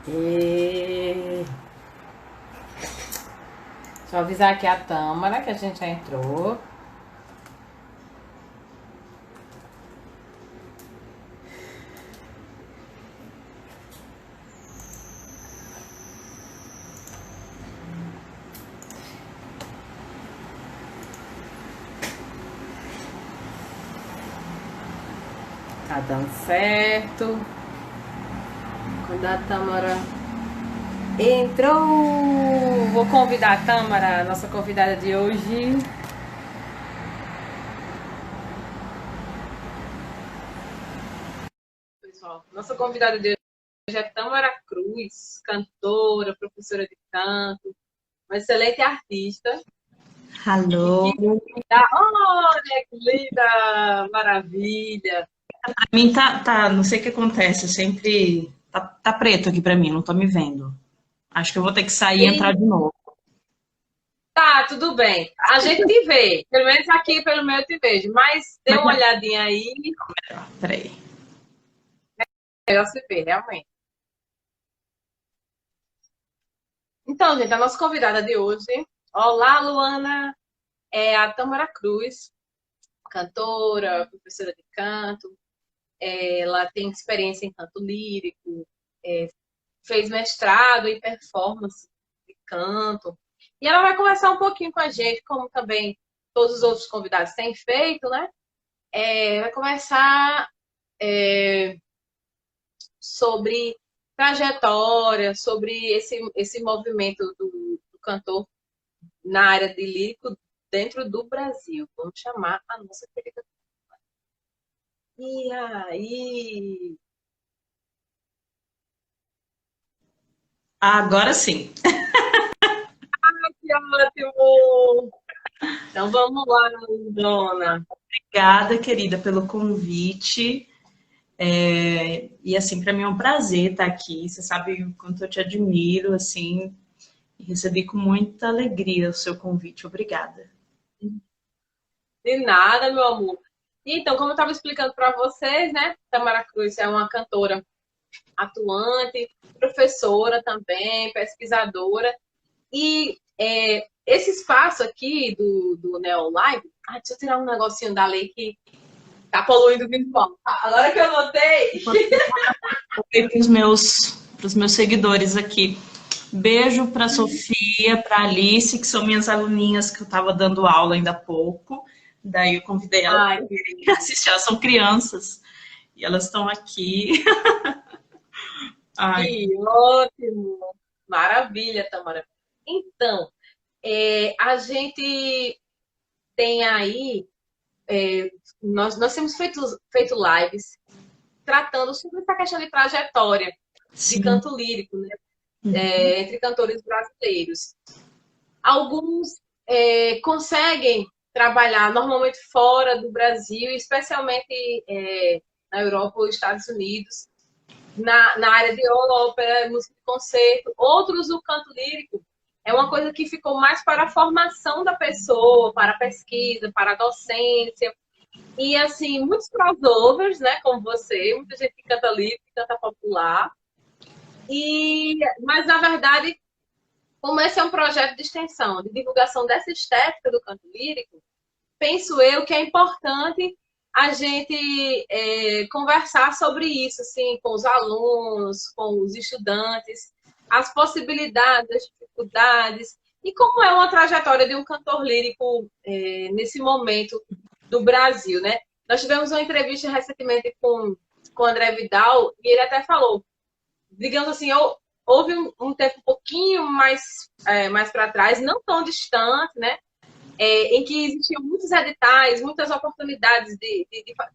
E... Deixa eu avisar aqui a Tâmara que a gente já entrou. Tá dando certo. Quando a Tâmara entrou, vou convidar a Tâmara, nossa convidada de hoje. Pessoal, nossa convidada de hoje é Tâmara Cruz, cantora, professora de canto, uma excelente artista. E Alô. que dá, olha que linda, maravilha. Pra mim não sei o que acontece, sempre tá preto aqui pra mim, não tô me vendo. Acho que eu vou ter que sair e entrar E de novo. tá, tudo bem. A gente te vê, pelo menos aqui pelo meu eu te vejo, mas dê Mas uma olhadinha aí, peraí. ela se vê, realmente. Então, gente, a nossa convidada de hoje, olá, Luana, é a Tâmara Cruz, cantora, professora de canto. Ela tem experiência em canto lírico, fez mestrado em performance de canto. E ela vai conversar um pouquinho com a gente, como também todos os outros convidados têm feito, né? Vai conversar sobre trajetória, sobre esse movimento do cantor na área de lírico dentro do Brasil. Vamos chamar a nossa querida. E aí? Agora sim. Que ótimo! Então vamos lá, dona. Obrigada, querida, pelo convite. E assim, para mim é um prazer estar aqui. Você sabe o quanto eu te admiro, assim, e recebi com muita alegria o seu convite. Obrigada. De nada, meu amor. Então, como eu estava explicando para vocês, né? Tamara Cruz é uma cantora atuante, professora também, pesquisadora. E esse espaço aqui do Neo Live. Ah, deixa eu tirar um negocinho da lei que tá poluindo o visual. Agora que eu notei. Para os meus seguidores aqui. Beijo para Sofia, para Alice, que são minhas aluninhas que eu estava dando aula ainda há pouco. Daí eu convidei elas Ai, para virem assistir. Elas são crianças e elas estão aqui. Ai, que ótimo! Maravilha, Tamara. Então, a gente tem aí, nós temos feito lives tratando sobre essa questão de trajetória de sim. canto lírico, né? Entre cantores brasileiros. Alguns conseguem trabalhar normalmente fora do Brasil, especialmente na Europa ou Estados Unidos, na área de ópera, música de concerto. Outros, o canto lírico é uma coisa que ficou mais para a formação da pessoa, para a pesquisa, para a docência. E, assim, muitos crossovers, né, como você, muita gente que canta lírico, que canta popular. Mas, na verdade, como esse é um projeto de extensão, de divulgação dessa estética do canto lírico, penso eu que é importante a gente conversar sobre isso, assim, com os alunos, com os estudantes, as possibilidades, as dificuldades, e como é uma trajetória de um cantor lírico nesse momento do Brasil, né? Nós tivemos uma entrevista recentemente com o André Vidal, e ele até falou, digamos assim, houve um tempo um pouquinho mais para trás, não tão distante, né? Em que existiam muitos editais, muitas oportunidades de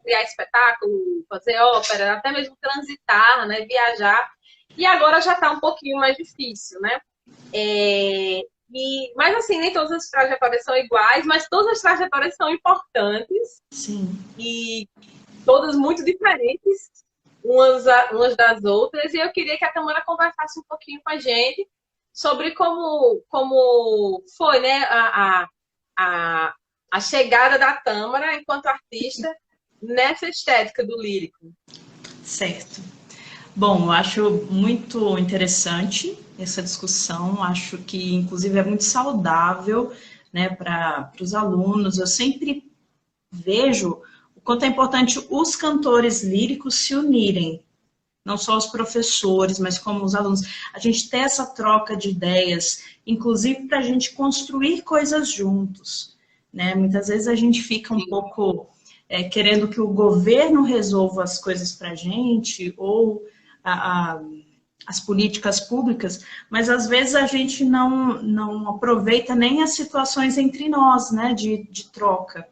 criar espetáculo, fazer ópera, até mesmo transitar, né, viajar. E agora já está um pouquinho mais difícil, né? Mas assim, nem todas as trajetórias são iguais, mas todas as trajetórias são importantes Sim. e todas muito diferentes umas das outras. E eu queria que a Tamara conversasse um pouquinho com a gente sobre como foi, né, a, a chegada da Tâmara enquanto artista nessa estética do lírico. Certo. Bom, eu acho muito interessante essa discussão, acho que, inclusive, é muito saudável, né, para os alunos. Eu sempre vejo o quanto é importante os cantores líricos se unirem, não só os professores, mas como os alunos. A gente ter essa troca de ideias, inclusive para a gente construir coisas juntos, né? Muitas vezes a gente fica um pouco querendo que o governo resolva as coisas para a gente, ou a, a, as políticas públicas, mas às vezes a gente não aproveita nem as situações entre nós, né, de troca.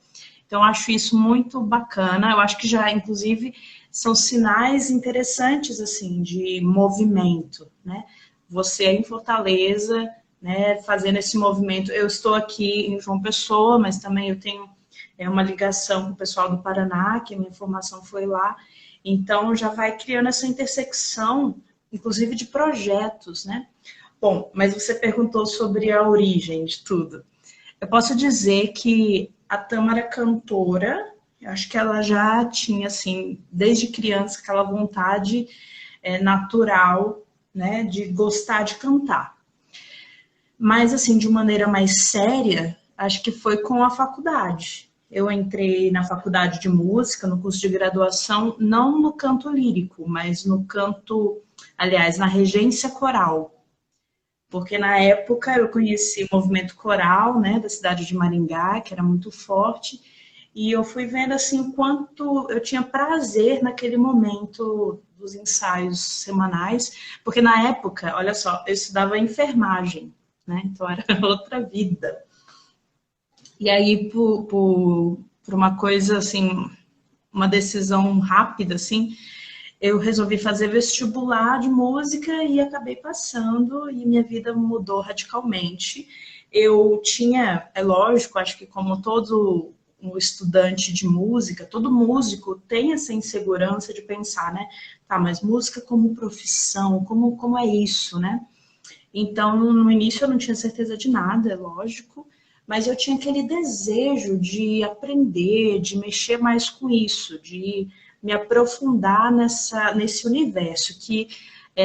Então, eu acho isso muito bacana. Eu acho que já, inclusive, são sinais interessantes, assim, de movimento, né? Você em Fortaleza, né, fazendo esse movimento. Eu estou aqui em João Pessoa, mas também eu tenho uma ligação com o pessoal do Paraná, que a minha formação foi lá. Então, já vai criando essa intersecção, inclusive de projetos, né? Bom, mas você perguntou sobre a origem de tudo. Eu posso dizer que a Tâmara cantora, eu acho que ela já tinha, assim, desde criança, aquela vontade natural, né, de gostar de cantar. Mas, assim, de maneira mais séria, acho que foi com a faculdade. Eu entrei na faculdade de música, no curso de graduação, não no canto lírico, mas no canto, aliás, na regência coral. Porque na época eu conheci o movimento coral, né, da cidade de Maringá, que era muito forte, e eu fui vendo assim o quanto eu tinha prazer naquele momento dos ensaios semanais, porque na época, olha só, eu estudava enfermagem, né, então era outra vida. E aí, por uma coisa assim, uma decisão rápida, assim, eu resolvi fazer vestibular de música e acabei passando e minha vida mudou radicalmente. Eu tinha, é lógico, acho que como todo um estudante de música, todo músico tem essa insegurança de pensar, né? Tá, mas música como profissão, como é isso, né? Então, no início eu não tinha certeza de nada, é lógico, mas eu tinha aquele desejo de aprender, de mexer mais com isso, de me aprofundar nesse universo, que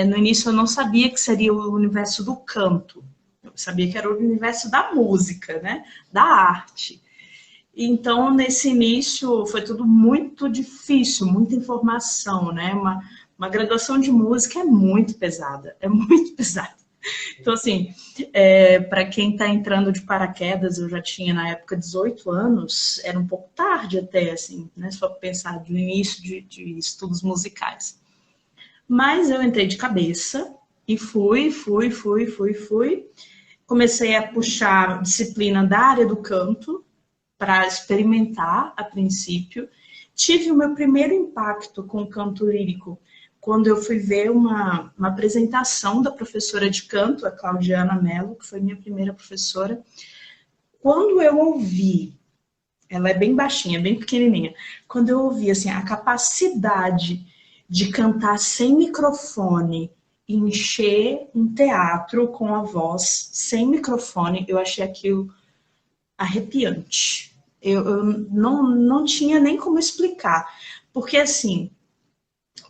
no início eu não sabia que seria o universo do canto, eu sabia que era o universo da música, né? Da arte. Então, nesse início, foi tudo muito difícil, muita informação, né? Uma graduação de música é muito pesada, é muito pesada. Então, assim, para quem está entrando de paraquedas, eu já tinha na época 18 anos, era um pouco tarde até, assim, né? Só pensar no início de estudos musicais. Mas eu entrei de cabeça e fui. Comecei a puxar disciplina da área do canto para experimentar a princípio. Tive o meu primeiro impacto com o canto lírico quando eu fui ver uma apresentação da professora de canto, a Claudiana Mello, que foi minha primeira professora. Quando eu ouvi, ela é bem baixinha, bem pequenininha, quando eu ouvi assim, a capacidade de cantar sem microfone, encher um teatro com a voz sem microfone, eu achei aquilo arrepiante. Eu não tinha nem como explicar, porque assim,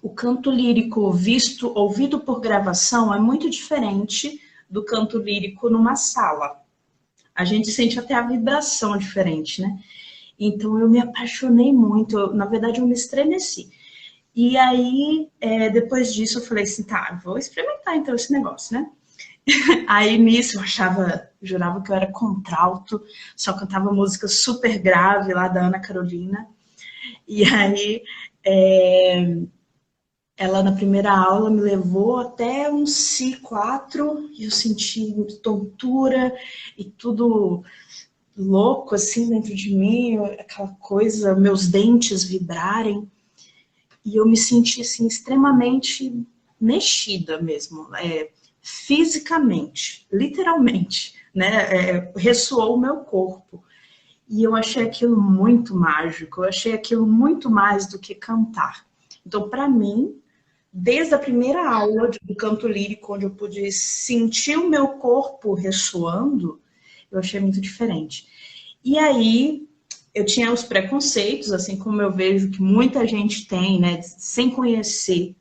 o canto lírico ouvido por gravação é muito diferente do canto lírico numa sala. A gente sente até a vibração diferente, né? Então eu me apaixonei muito, na verdade eu me estremeci. E aí, depois disso eu falei assim, tá, vou experimentar então esse negócio, né? Aí nisso eu jurava que eu era contralto, só cantava música super grave lá da Ana Carolina. E aí, ela na primeira aula me levou até um Si4 e eu senti tontura e tudo louco assim dentro de mim, aquela coisa, meus dentes vibrarem. E eu me senti assim extremamente mexida mesmo, fisicamente, literalmente, né? Ressoou o meu corpo. E eu achei aquilo muito mágico, eu achei aquilo muito mais do que cantar. Então, para mim, desde a primeira aula do canto lírico, onde eu pude sentir o meu corpo ressoando, eu achei muito diferente. E aí, eu tinha os preconceitos, assim como eu vejo que muita gente tem, né, sem conhecer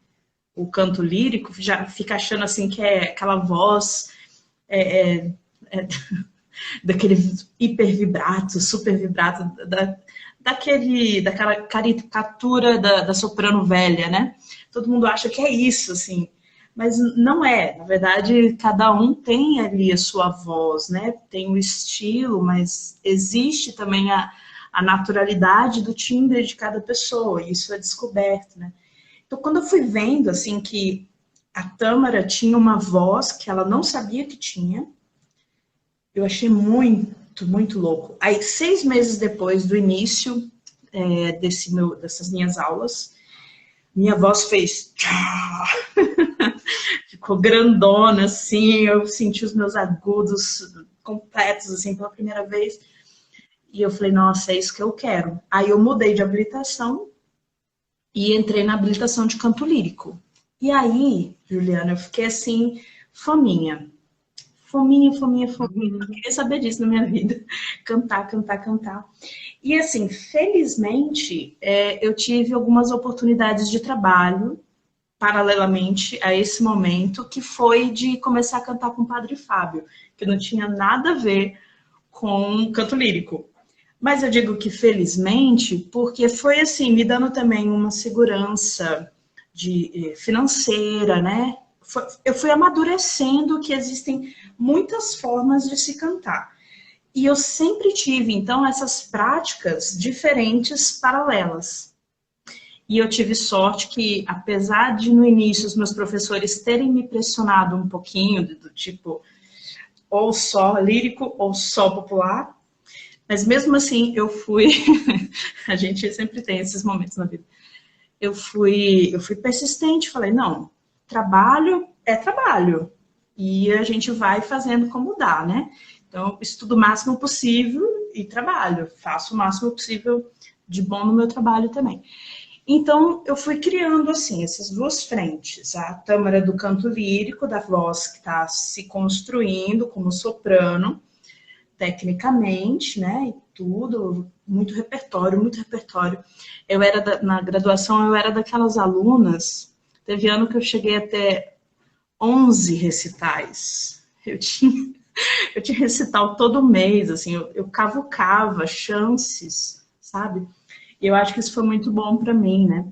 o canto lírico, já fica achando assim que é aquela voz é, daquele hiper vibrato, super vibrato, daquela caricatura da soprano velha, né? Todo mundo acha que é isso, assim, mas não é. Na verdade, cada um tem ali a sua voz, né? Tem o estilo, mas existe também a naturalidade do timbre de cada pessoa, e isso é descoberto, né? Então, quando eu fui vendo, assim, que a Tâmara tinha uma voz que ela não sabia que tinha, eu achei muito, muito louco. Aí, 6 meses depois do início dessas minhas aulas, minha voz fez... Ficou grandona, assim, eu senti os meus agudos completos, assim, pela primeira vez. E eu falei, nossa, é isso que eu quero. Aí eu mudei de habilitação e entrei na habilitação de canto lírico. E aí, Juliana, eu fiquei assim, fominha. Fominha, fominha, fominha. Eu queria saber disso na minha vida. Cantar, cantar, cantar. E assim, felizmente, eu tive algumas oportunidades de trabalho paralelamente a esse momento, que foi de começar a cantar com o Padre Fábio, que não tinha nada a ver com canto lírico. Mas eu digo que felizmente, porque foi assim, me dando também uma segurança financeira, né? Eu fui amadurecendo que existem muitas formas de se cantar. E eu sempre tive, então, essas práticas diferentes, paralelas. E eu tive sorte que, apesar de no início os meus professores terem me pressionado um pouquinho, do tipo, ou só lírico ou só popular, mas mesmo assim eu fui, a gente sempre tem esses momentos na vida, eu fui persistente, falei, não, trabalho é trabalho, e a gente vai fazendo como dá, né? Então, eu estudo o máximo possível e trabalho, faço o máximo possível de bom no meu trabalho também. Então, eu fui criando, assim, essas duas frentes. A Tâmara do canto lírico, da voz que está se construindo como soprano, tecnicamente, né, e tudo, muito repertório, muito repertório. Na graduação, eu era daquelas alunas, teve ano que eu cheguei até 11 recitais. Eu tinha recital todo mês, assim, eu cavucava chances, sabe? E eu acho que isso foi muito bom para mim, né?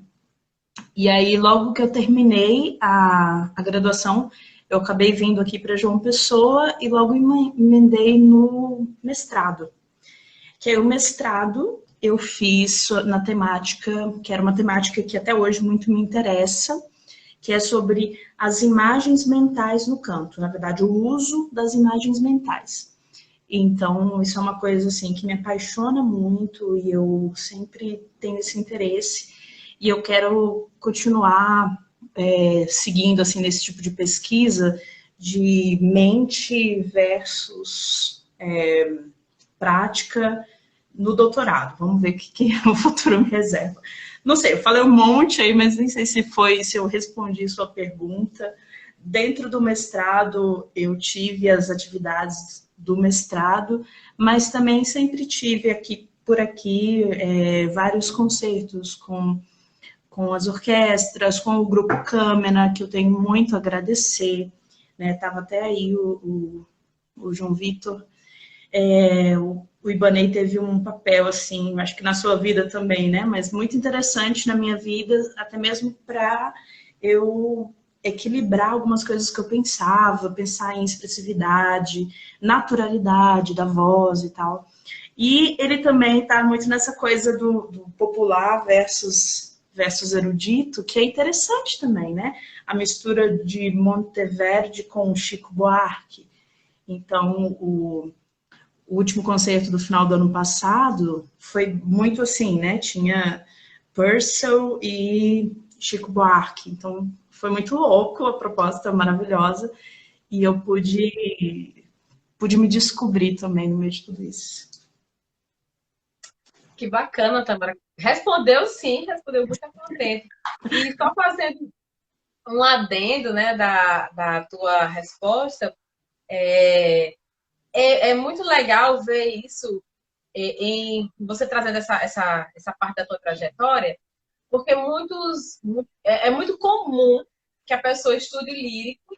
E aí, logo que eu terminei a graduação, eu acabei vindo aqui para João Pessoa e logo emendei no mestrado. Que aí o mestrado eu fiz na temática, que era uma temática que até hoje muito me interessa, que é sobre as imagens mentais no canto, na verdade, o uso das imagens mentais. Então, isso é uma coisa assim que me apaixona muito e eu sempre tenho esse interesse e eu quero continuar seguindo assim nesse tipo de pesquisa de mente versus prática no doutorado. Vamos ver o que o futuro me reserva. Não sei, eu falei um monte aí, mas nem sei se eu respondi sua pergunta. Dentro do mestrado, eu tive as atividades do mestrado, mas também sempre tive por aqui vários concertos com as orquestras, com o grupo Câmara, que eu tenho muito a agradecer. Né? Tava até aí o João Vitor. O Ibanez teve um papel, assim, acho que na sua vida também, né? Mas muito interessante na minha vida, até mesmo para eu equilibrar algumas coisas que eu pensar em expressividade, naturalidade da voz e tal. E ele também está muito nessa coisa do popular versus erudito, que é interessante também, né? A mistura de Monteverdi com Chico Buarque. Então, o último concerto do final do ano passado foi muito assim, né? Tinha Purcell e Chico Buarque. Então, foi muito louco, a proposta maravilhosa. E eu pude me descobrir também no meio de tudo isso. Que bacana, Tamara. Respondeu sim, respondeu muito contente. E só fazendo um adendo, né, da tua resposta, é muito legal ver isso em você trazendo essa parte da tua trajetória, porque é muito comum que a pessoa estude lírico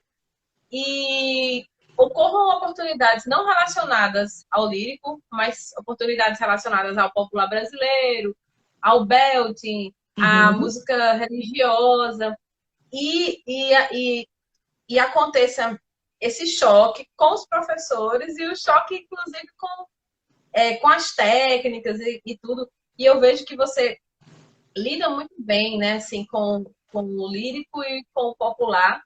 e ocorram oportunidades não relacionadas ao lírico, mas oportunidades relacionadas ao popular brasileiro, ao belting, à Uhum. música religiosa, e aconteça esse choque com os professores e o choque, inclusive, com as técnicas e tudo. E eu vejo que você lida muito bem, né, assim, com o lírico e com o popular,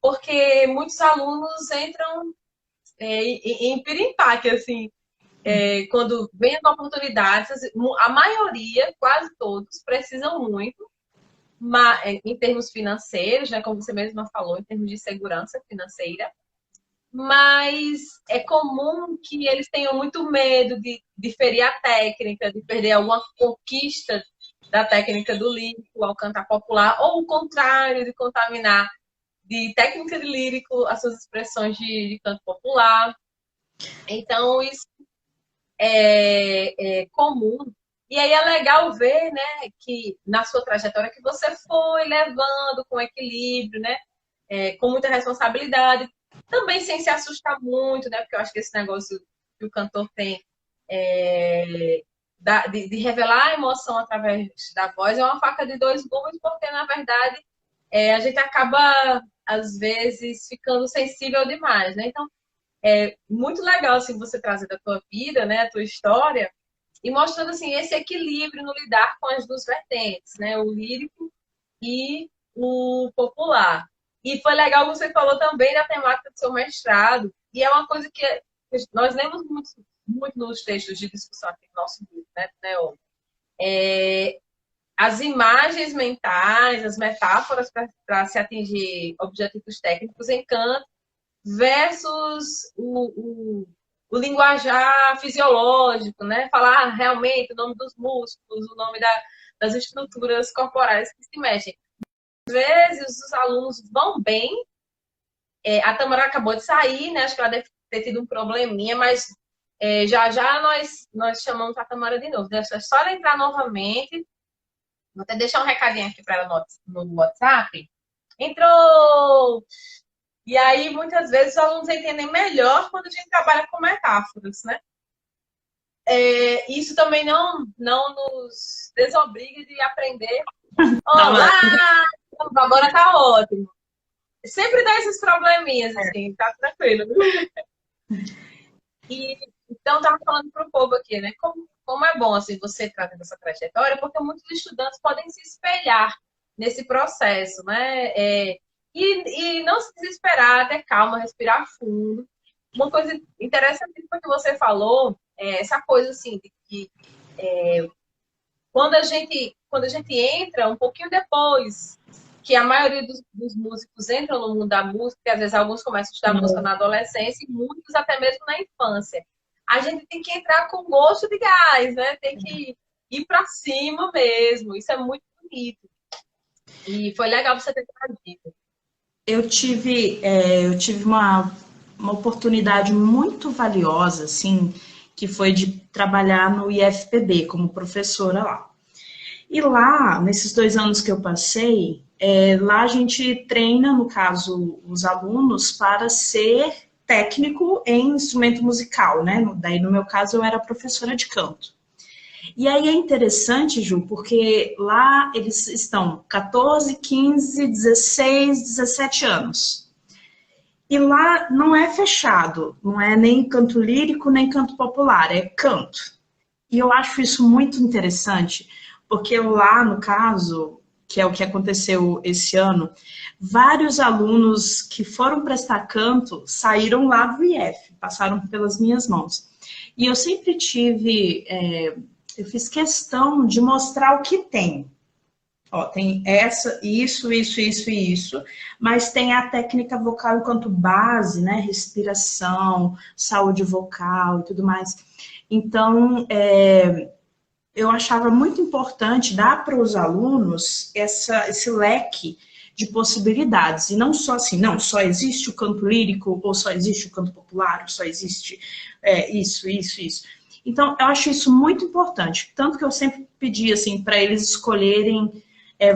porque muitos alunos entram em piripaque, assim, quando vem as oportunidades, a maioria, quase todos, precisam muito, em termos financeiros, né, como você mesma falou, em termos de segurança financeira, mas é comum que eles tenham muito medo de ferir a técnica, de perder alguma conquista da técnica do lírico ao cantar popular, ou o contrário, de contaminar de técnica de lírico as suas expressões de canto popular. Então, isso é comum. E aí é legal ver, né, que na sua trajetória que você foi levando com equilíbrio, né, com muita responsabilidade, também sem se assustar muito, né, porque eu acho que esse negócio que o cantor tem de revelar a emoção através da voz é uma faca de dois gumes, porque na verdade a gente acaba às vezes ficando sensível demais, né? Então é muito legal assim você trazer da tua vida, né, a tua história e mostrando assim esse equilíbrio no lidar com as duas vertentes, né, o lírico e o popular. E foi legal você falou também da temática do seu mestrado, e é uma coisa que nós lemos muito, muito nos textos de discussão aqui no nosso grupo, né, Theo? As imagens mentais, as metáforas para se atingir objetivos técnicos em canto versus o linguajar fisiológico, né? Falar realmente o nome dos músculos, o nome das estruturas corporais que se mexem. Às vezes os alunos vão bem, a Tamara acabou de sair, né? Acho que ela deve ter tido um probleminha, mas já já nós chamamos a Tamara de novo. É só ela entrar novamente. Vou até deixar um recadinho aqui para ela no WhatsApp. Entrou! E aí, muitas vezes, os alunos entendem melhor quando a gente trabalha com metáforas, né? Isso também não nos desobriga de aprender. Olá! Agora tá ótimo. Sempre dá esses probleminhas, assim, tá tranquilo. E, então, tava falando pro povo aqui, né? Como é bom, assim, você trazendo essa trajetória, porque muitos estudantes podem se espelhar nesse processo, né? E não se desesperar, ter calma, respirar fundo. Uma coisa interessante que você falou, essa coisa, assim, de que quando a gente entra um pouquinho depois, que a maioria dos músicos entram no mundo da música, e às vezes alguns começam a estudar música na adolescência e muitos até mesmo na infância. A gente tem que entrar com gosto de gás, né? Tem que ir para cima mesmo. Isso é muito bonito. E foi legal você ter trazido. Eu tive uma oportunidade muito valiosa, assim, que foi de trabalhar no IFPB como professora lá. E lá, nesses 2 anos que eu passei, lá a gente treina, no caso, os alunos para ser técnico em instrumento musical, né? Daí, no meu caso, eu era professora de canto. E aí é interessante, Ju, porque lá eles estão 14, 15, 16, 17 anos. E lá não é fechado, não é nem canto lírico, nem canto popular, é canto. E eu acho isso muito interessante, porque lá, no caso, que é o que aconteceu esse ano, vários alunos que foram prestar canto saíram lá do IF, passaram pelas minhas mãos. E eu sempre eu fiz questão de mostrar o que tem. Ó, tem isso, e isso, mas tem a técnica vocal enquanto base, né? Respiração, saúde vocal e tudo mais. Então, eu achava muito importante dar para os alunos esse leque de possibilidades. E não só assim, não, só existe o canto lírico, ou só existe o canto popular, ou só existe isso. Então, eu acho isso muito importante. Tanto que eu sempre pedi, assim, para eles escolherem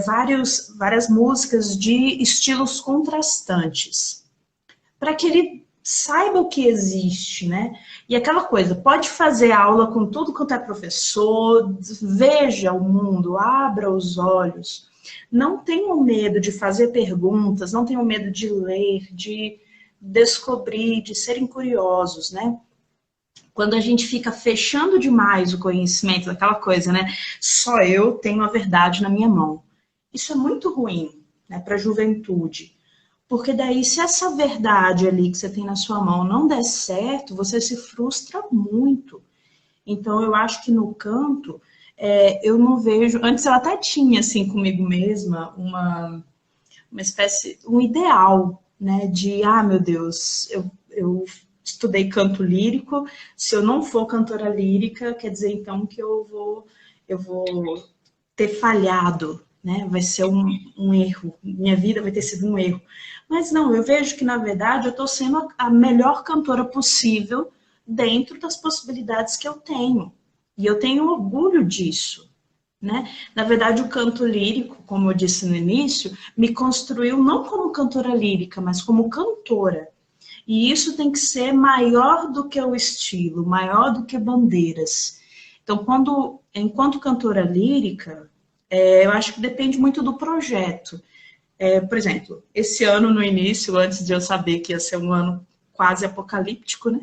várias músicas de estilos contrastantes, para que ele saiba o que existe, né? E aquela coisa, pode fazer aula com tudo quanto é professor, veja o mundo, abra os olhos. Não tenham medo de fazer perguntas, não tenham medo de ler, de descobrir, de serem curiosos, né? Quando a gente fica fechando demais o conhecimento, daquela coisa, né? Só eu tenho a verdade na minha mão. Isso é muito ruim, né, para a juventude. Porque daí, se essa verdade ali que você tem na sua mão não der certo, você se frustra muito. Então, eu acho que no canto, eu não vejo... Antes eu até tinha, assim, comigo mesma, uma espécie, um ideal, né? De, meu Deus, eu estudei canto lírico, se eu não for cantora lírica, quer dizer, então, que eu vou ter falhado, né? Vai ser um erro, minha vida vai ter sido um erro. Mas não, eu vejo que, na verdade, eu estou sendo a melhor cantora possível dentro das possibilidades que eu tenho. E eu tenho orgulho disso, né? Na verdade, o canto lírico, como eu disse no início, me construiu não como cantora lírica, mas como cantora. E isso tem que ser maior do que o estilo, maior do que bandeiras. Então, enquanto cantora lírica, eu acho que depende muito do projeto. Por exemplo, esse ano no início, antes de eu saber que ia ser um ano quase apocalíptico, né?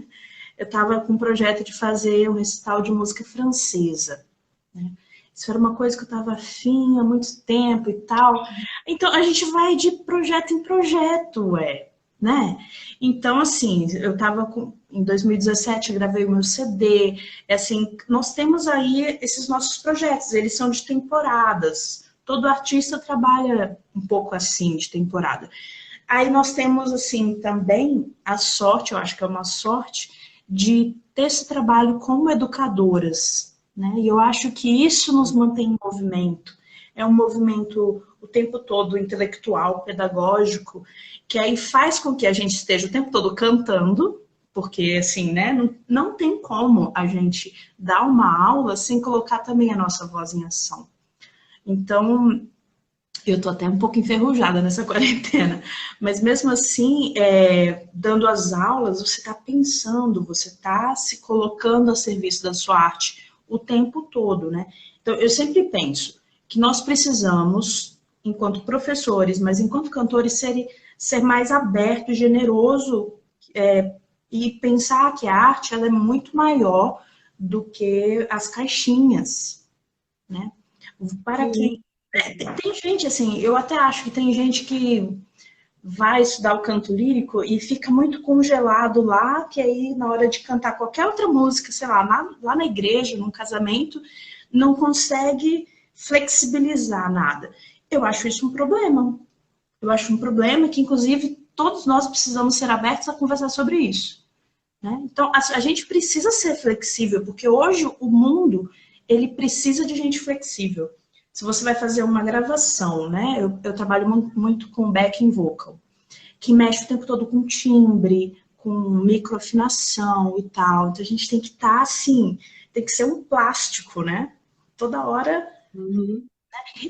Eu estava com um projeto de fazer um recital de música francesa, né? Isso era uma coisa que eu estava afim há muito tempo e tal. Então, a gente vai de projeto em projeto, né? Então, assim, eu estava em 2017, eu gravei o meu CD. Assim, nós temos aí esses nossos projetos, eles são de temporadas. Todo artista trabalha um pouco assim, de temporada. Aí nós temos, assim, também a sorte, eu acho que é uma sorte, de ter esse trabalho como educadoras, né? E eu acho que isso nos mantém em movimento. É um movimento o tempo todo intelectual, pedagógico, que aí faz com que a gente esteja o tempo todo cantando, porque, assim, né, não tem como a gente dar uma aula sem colocar também a nossa voz em ação. Então, eu tô até um pouco enferrujada nessa quarentena, mas mesmo assim, dando as aulas, você está pensando, você está se colocando a serviço da sua arte o tempo todo, né? Então, eu sempre penso que nós precisamos, enquanto professores, mas enquanto cantores, ser mais aberto e generoso, e pensar que a arte ela é muito maior do que as caixinhas, né? Para que tem gente, assim, eu até acho que tem gente que vai estudar o canto lírico e fica muito congelado lá, que aí na hora de cantar qualquer outra música, sei lá, lá na igreja, num casamento, não consegue flexibilizar nada. Eu acho isso um problema. Eu acho um problema que, inclusive, todos nós precisamos ser abertos a conversar sobre isso, né? Então, a gente precisa ser flexível, porque hoje o mundo, ele precisa de gente flexível. Se você vai fazer uma gravação, né? Eu trabalho muito com backing vocal, que mexe o tempo todo com timbre, com microafinação e tal. Então a gente tem que estar assim, tem que ser um plástico, né? Toda hora. Uhum.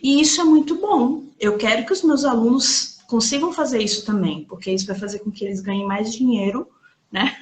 E isso é muito bom. Eu quero que os meus alunos consigam fazer isso também, porque isso vai fazer com que eles ganhem mais dinheiro, né?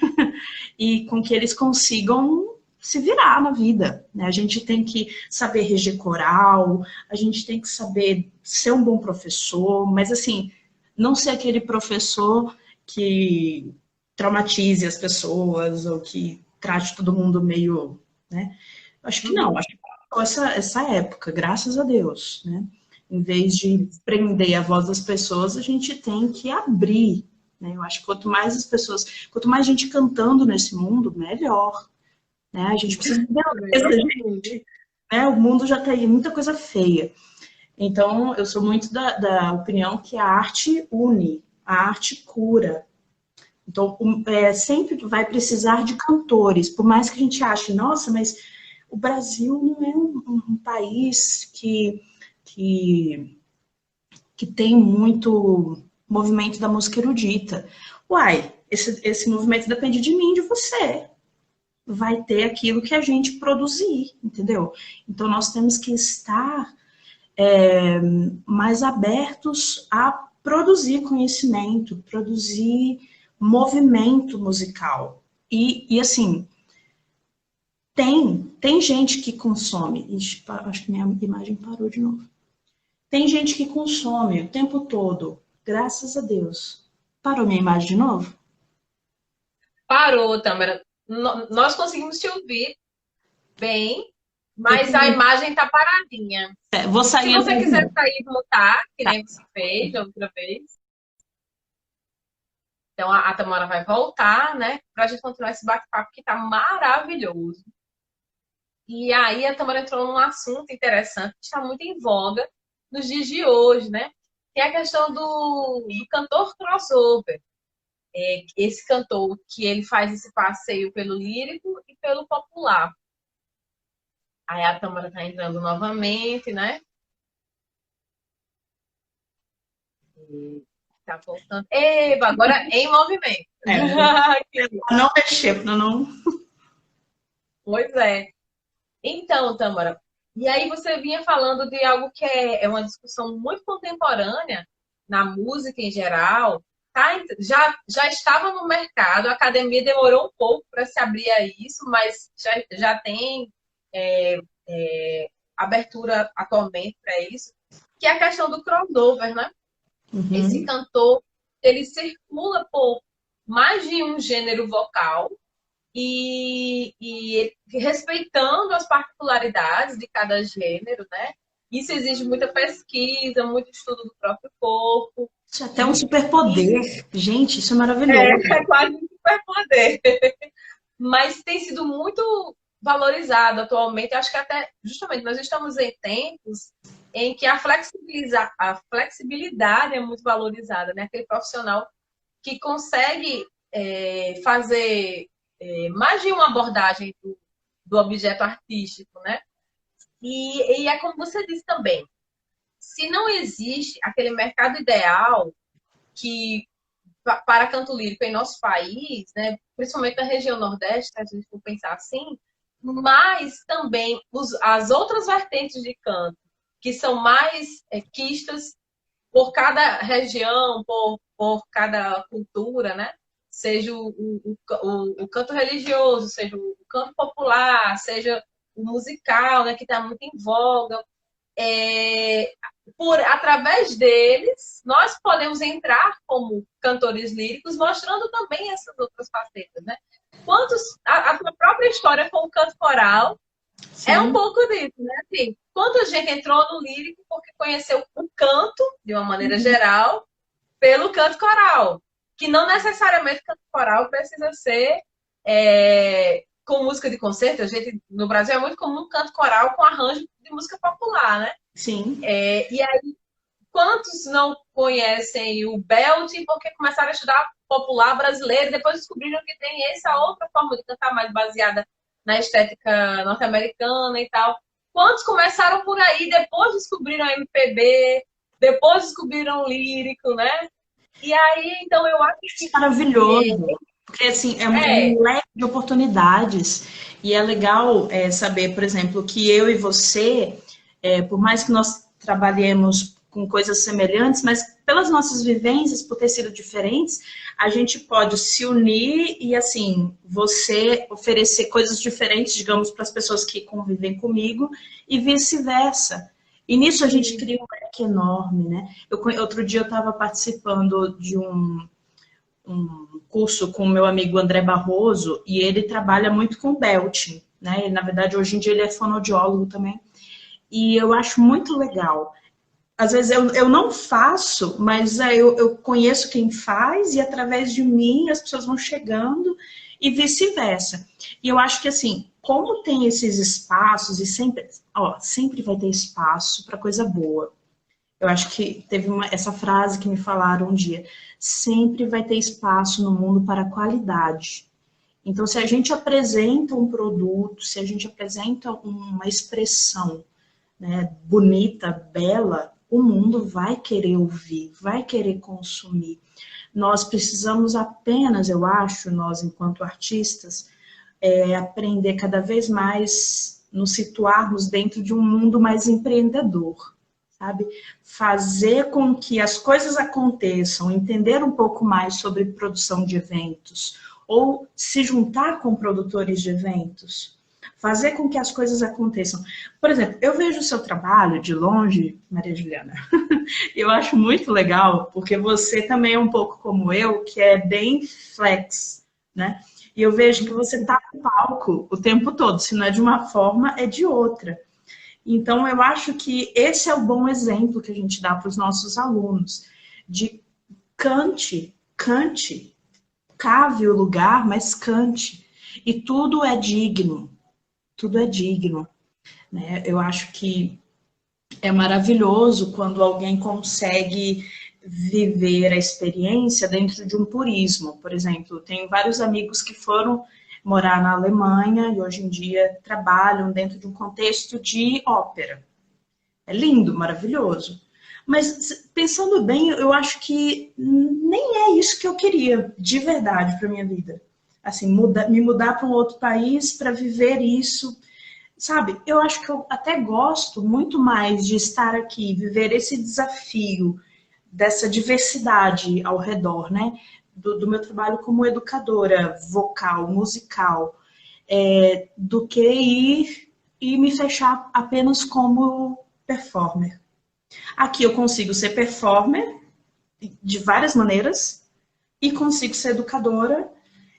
E com que eles consigam se virar na vida, né? A gente tem que saber reger coral, a gente tem que saber ser um bom professor, mas assim, não ser aquele professor que traumatize as pessoas ou que trate todo mundo meio, né? Acho que não, acho que essa época, graças a Deus, né? Em vez de prender a voz das pessoas, a gente tem que abrir, né? Eu acho que quanto mais gente cantando nesse mundo, melhor. Né? A gente precisa de beleza, gente. Né? O mundo já está aí, muita coisa feia. Então, eu sou muito da opinião que a arte une, a arte cura. Então, sempre vai precisar de cantores, por mais que a gente ache, nossa, mas o Brasil não é um país que tem muito movimento da música erudita. Uai, esse movimento depende de mim, de você. Vai ter aquilo que a gente produzir, entendeu? Então, nós temos que estar mais abertos a produzir conhecimento, produzir movimento musical. E assim, tem gente que consome. Ixi, acho que minha imagem parou de novo. Tem gente que consome o tempo todo, graças a Deus. Parou minha imagem de novo? Parou, Tâmara. Nós conseguimos te ouvir bem, mas a imagem está paradinha. Vou sair. Se você quiser sair e voltar, que nem você fez da outra vez. Então, a Tamara vai voltar, né? Para a gente continuar esse bate-papo que está maravilhoso. E aí, a Tamara entrou num assunto interessante que está muito em voga nos dias de hoje, né? Que é a questão do cantor crossover. Esse cantor que ele faz esse passeio pelo lírico e pelo popular. Aí a Tamara está entrando novamente, né? Tá voltando. Eba, agora em movimento. Não mexer, não. Pois é. Então, Tamara, e aí você vinha falando de algo que é uma discussão muito contemporânea na música em geral. Tá? Já estava no mercado, a academia demorou um pouco para se abrir a isso, mas já tem abertura atualmente para isso, que é a questão do crossover, né? Uhum. Esse cantor, ele circula por mais de um gênero vocal e respeitando as particularidades de cada gênero, né? Isso exige muita pesquisa, muito estudo do próprio corpo. Isso é até um superpoder. Gente, isso é maravilhoso. É quase um superpoder. Mas tem sido muito valorizado atualmente. Acho que até, justamente, nós estamos em tempos em que a flexibilidade é muito valorizada, né? Aquele profissional que consegue fazer mais de uma abordagem do objeto artístico, né? E é como você disse também, se não existe aquele mercado ideal que para canto lírico em nosso país, né, principalmente na região Nordeste, se a gente for pensar assim, mas também as outras vertentes de canto, que são mais quistas por cada região, por cada cultura, né? Seja o canto religioso, seja o canto popular, seja o musical, né, que está muito em voga. Através deles, nós podemos entrar como cantores líricos, mostrando também essas outras facetas, né? A tua própria história com o canto coral Sim. É um pouco disso, né? Assim, quanta gente entrou no lírico porque conheceu o canto, de uma maneira geral, pelo canto coral. Que não necessariamente o canto coral precisa ser com música de concerto. A gente, no Brasil é muito comum canto coral com arranjo de música popular, né? Sim. E aí, quantos não conhecem o belt porque começaram a estudar popular brasileiro e depois descobriram que tem essa outra forma de cantar mais baseada na estética norte-americana e tal. Quantos começaram por aí, depois descobriram MPB, depois descobriram o lírico, né? E aí, então, eu acho que... Maravilhoso. Porque, assim, é um leque de oportunidades. E é legal saber, por exemplo, que eu e você, por mais que nós trabalhemos com coisas semelhantes, mas pelas nossas vivências, por ter sido diferentes, a gente pode se unir e, assim, você oferecer coisas diferentes, digamos, para as pessoas que convivem comigo e vice-versa. E nisso a gente cria um leque enorme, né? Outro dia eu estava participando de um curso com o meu amigo André Barroso e ele trabalha muito com belting, né? E, na verdade, hoje em dia ele é fonoaudiólogo também. E eu acho muito legal. Às vezes eu não faço, mas eu conheço quem faz e através de mim as pessoas vão chegando e vice-versa. E eu acho que assim, como tem esses espaços e sempre vai ter espaço para coisa boa. Eu acho que teve essa frase que me falaram um dia, sempre vai ter espaço no mundo para qualidade. Então, se a gente apresenta um produto, se a gente apresenta uma expressão, né, bonita, bela, o mundo vai querer ouvir, vai querer consumir. Nós precisamos apenas, eu acho, nós enquanto artistas, aprender cada vez mais nos situarmos dentro de um mundo mais empreendedor, sabe? Fazer com que as coisas aconteçam, entender um pouco mais sobre produção de eventos, ou se juntar com produtores de eventos, fazer com que as coisas aconteçam. Por exemplo, eu vejo o seu trabalho de longe, Maria Juliana, eu acho muito legal, porque você também é um pouco como eu, que é bem flex, né? E eu vejo que você está no palco o tempo todo, se não é de uma forma, é de outra. Então, eu acho que esse é o bom exemplo que a gente dá para os nossos alunos, de cante, cave o lugar, mas cante. E tudo é digno, né? Eu acho que é maravilhoso quando alguém consegue viver a experiência dentro de um purismo. Por exemplo, tenho vários amigos que foram morar na Alemanha e hoje em dia trabalham dentro de um contexto de ópera. É lindo, maravilhoso. Mas pensando bem, eu acho que nem é isso que eu queria de verdade para minha vida. Assim, me mudar para um outro país para viver isso. Sabe, eu acho que eu até gosto muito mais de estar aqui, viver esse desafio dessa diversidade ao redor, né? Do meu trabalho como educadora vocal, musical, do que ir e me fechar apenas como performer. Aqui eu consigo ser performer de várias maneiras e consigo ser educadora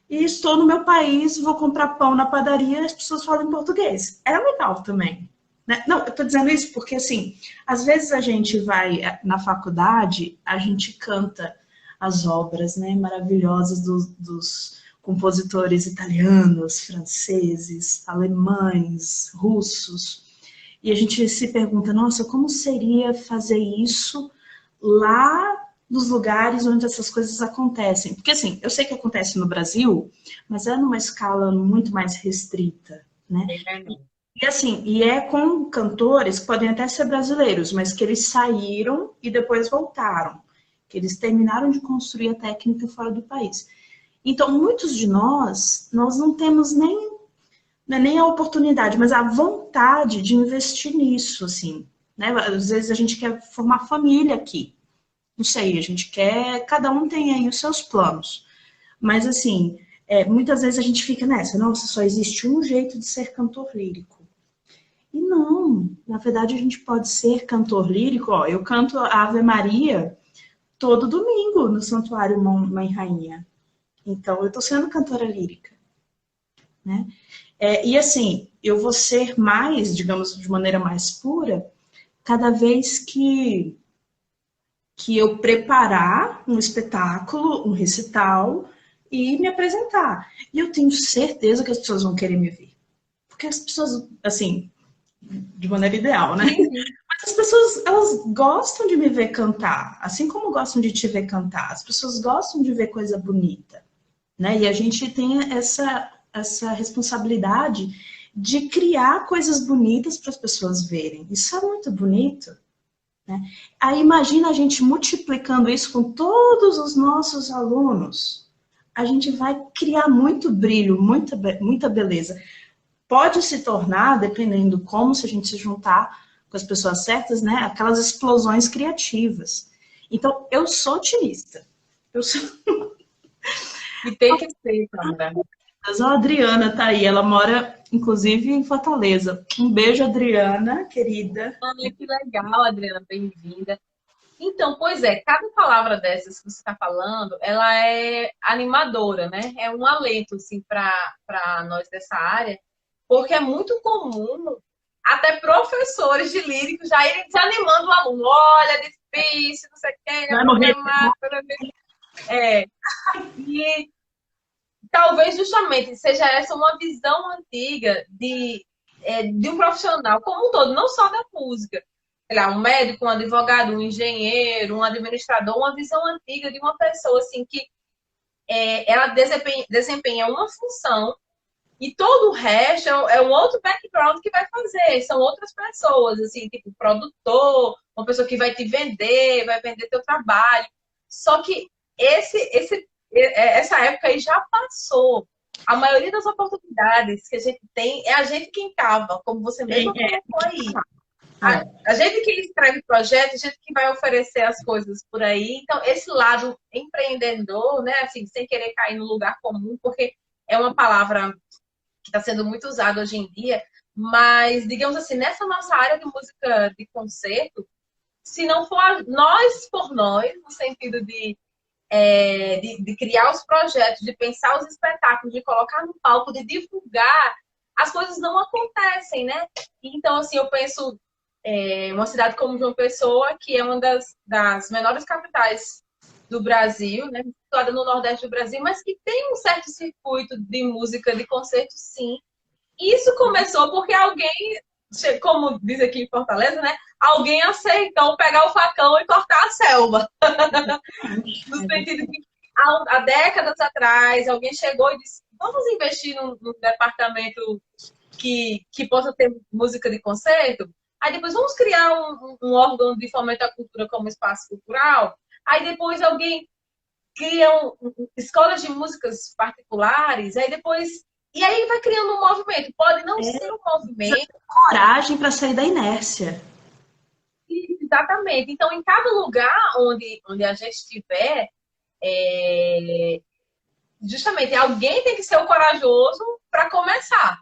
e estou no meu país, vou comprar pão na padaria e as pessoas falam em português. É legal também. Né? Não, eu tô dizendo isso porque, assim, às vezes a gente vai na faculdade, a gente canta as obras, né, maravilhosas dos compositores italianos, franceses, alemães, russos, e a gente se pergunta, nossa, como seria fazer isso lá nos lugares onde essas coisas acontecem? Porque, assim, eu sei que acontece no Brasil, mas é numa escala muito mais restrita, né? E assim, e é com cantores que podem até ser brasileiros, mas que eles saíram e depois voltaram, que eles terminaram de construir a técnica fora do país. Então, muitos de nós não temos nem a oportunidade, mas a vontade de investir nisso, assim, né? Às vezes a gente quer formar família aqui, não sei, a gente quer, cada um tem aí os seus planos, mas assim, muitas vezes a gente fica nessa, nossa, só existe um jeito de ser cantor lírico. E não, na verdade a gente pode ser cantor lírico, ó, eu canto a Ave Maria todo domingo no Santuário Mãe Rainha. Então eu tô sendo cantora lírica, né? E assim, eu vou ser mais, digamos, de maneira mais pura, cada vez que eu preparar um espetáculo, um recital e me apresentar. E eu tenho certeza que as pessoas vão querer me ver. Porque as pessoas, assim, de maneira ideal, né? Mas as pessoas, elas gostam de me ver cantar, assim como gostam de te ver cantar. As pessoas gostam de ver coisa bonita, né? E a gente tem essa responsabilidade de criar coisas bonitas para as pessoas verem. Isso é muito bonito, né? Aí imagina a gente multiplicando isso com todos os nossos alunos. A gente vai criar muito brilho, muita beleza. Pode se tornar, dependendo como, se a gente se juntar com as pessoas certas, né? Aquelas explosões criativas. Então, eu sou otimista. Eu sou... E tem que ser, Sandra. A Adriana tá aí, ela mora, inclusive, em Fortaleza. Um beijo, Adriana, querida. Ai, que legal, Adriana, bem-vinda. Então, pois é, cada palavra dessas que você está falando, ela é animadora, né? É um alento, assim, para nós dessa área, porque é muito comum até professores de lírico já irem desanimando o aluno. Olha, é difícil, não sei o que, Vai morrer. E talvez justamente seja essa uma visão antiga de um profissional como um todo, não só da música. Sei lá, um médico, um advogado, um engenheiro, um administrador, uma visão antiga de uma pessoa assim que ela desempenha uma função e todo o resto é um outro background que vai fazer. São outras pessoas, assim, tipo produtor, uma pessoa que vai te vender, vai vender teu trabalho. Só que essa época aí já passou. A maioria das oportunidades que a gente tem é a gente quem cava, como você mesmo colocou aí. É. A gente que escreve projeto, a gente que vai oferecer as coisas por aí. Então, esse lado empreendedor, né, assim, sem querer cair no lugar comum, porque é uma palavra que está sendo muito usada hoje em dia, mas, digamos assim, nessa nossa área de música de concerto, se não for nós por nós, no sentido de criar os projetos, de pensar os espetáculos, de colocar no palco, de divulgar, as coisas não acontecem, né? Então, assim, eu penso uma cidade como João Pessoa, que é uma das menores capitais do Brasil, né? Situada no Nordeste do Brasil, mas que tem um certo circuito de música, de concerto, sim. Isso começou porque alguém, como diz aqui em Fortaleza, né? Alguém aceitou pegar o facão e cortar a selva. No sentido que há décadas atrás, alguém chegou e disse: vamos investir num departamento que possa ter música de concerto? Aí depois vamos criar um órgão de fomento à cultura como espaço cultural. Aí depois alguém cria escolas de músicas particulares. Aí depois. E aí vai criando um movimento. Pode não ser um movimento. Coragem para sair da inércia. Exatamente. Então, em cada lugar onde a gente estiver, justamente alguém tem que ser o corajoso para começar,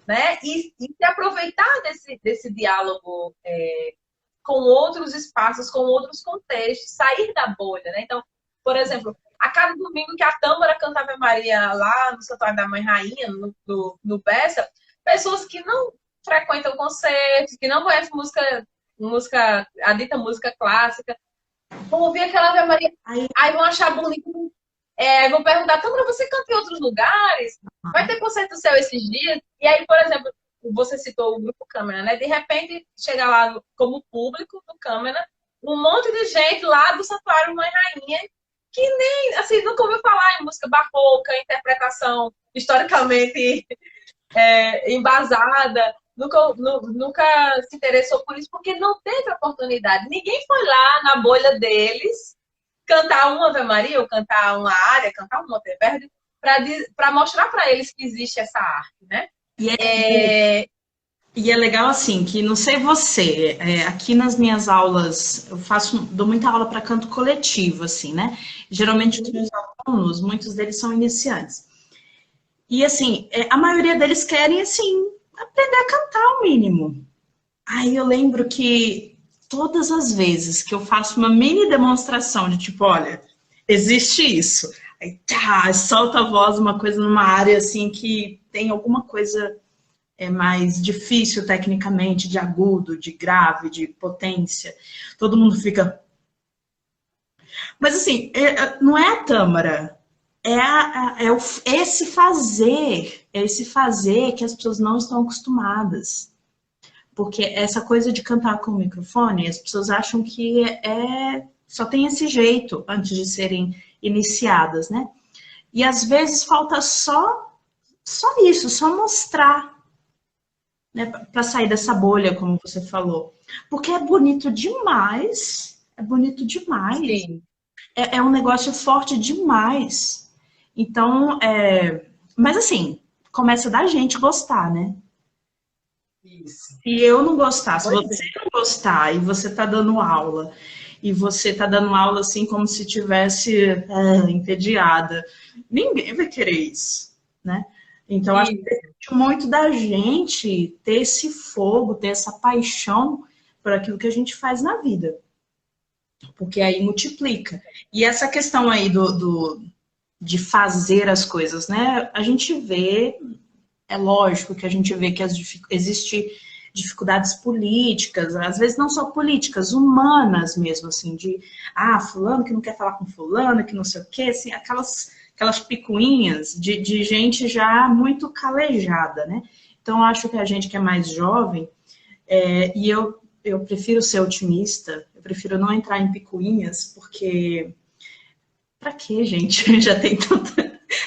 né? E se aproveitar desse diálogo com outros espaços, com outros contextos, sair da bolha, né? Então, por exemplo, a cada domingo que a Tâmara canta Ave Maria lá no Santuário da Mãe Rainha, no Bessa, pessoas que não frequentam concertos, que não conhecem a dita música clássica, vão ouvir aquela Ave Maria, aí vão achar bonito. Vão perguntar: Tâmara, você canta em outros lugares? Vai ter concerto seu esses dias? E aí, por exemplo, você citou o Grupo Câmara, né? De repente, chega lá como público do Câmara, um monte de gente lá do Santuário Mãe Rainha, que nem, assim, nunca ouviu falar em música barroca, interpretação historicamente embasada, nunca se interessou por isso, porque não teve oportunidade. Ninguém foi lá na bolha deles cantar uma Ave Maria, ou cantar uma área, cantar um Monteverde, para mostrar para eles que existe essa arte, né? E é legal assim, que não sei você, aqui nas minhas aulas, dou muita aula para canto coletivo, assim, né? Geralmente os meus alunos, muitos deles são iniciantes. E assim, a maioria deles querem, assim, aprender a cantar o mínimo. Aí eu lembro que todas as vezes que eu faço uma mini demonstração de tipo, olha, existe isso. Aí tá, solta a voz, uma coisa numa área assim que tem alguma coisa mais difícil tecnicamente, de agudo, de grave, de potência. Todo mundo fica... Mas assim, não é a tâmara, esse fazer que as pessoas não estão acostumadas. Porque essa coisa de cantar com o microfone, as pessoas acham que só tem esse jeito antes de serem iniciadas, né? E às vezes falta só isso, só mostrar, né? Para sair dessa bolha, como você falou. Porque é bonito demais, Sim. É um negócio forte demais. Então, mas assim, começa da gente gostar, né? Isso. Se eu não gostar, se você não gostar e você tá dando aula, e você tá dando aula assim como se tivesse entediada, ninguém vai querer isso, né? Então, acho que depende muito da gente ter esse fogo, ter essa paixão por aquilo que a gente faz na vida. Porque aí multiplica. E essa questão aí de fazer as coisas, né? A gente vê, é lógico que a gente vê que existe dificuldades políticas, às vezes não só políticas, humanas mesmo, assim, de fulano que não quer falar com fulano, que não sei o quê, assim, aquelas picuinhas de gente já muito calejada, né? Então, acho que a gente que é mais jovem, e eu prefiro ser otimista, eu prefiro não entrar em picuinhas, porque pra quê, gente? Já tem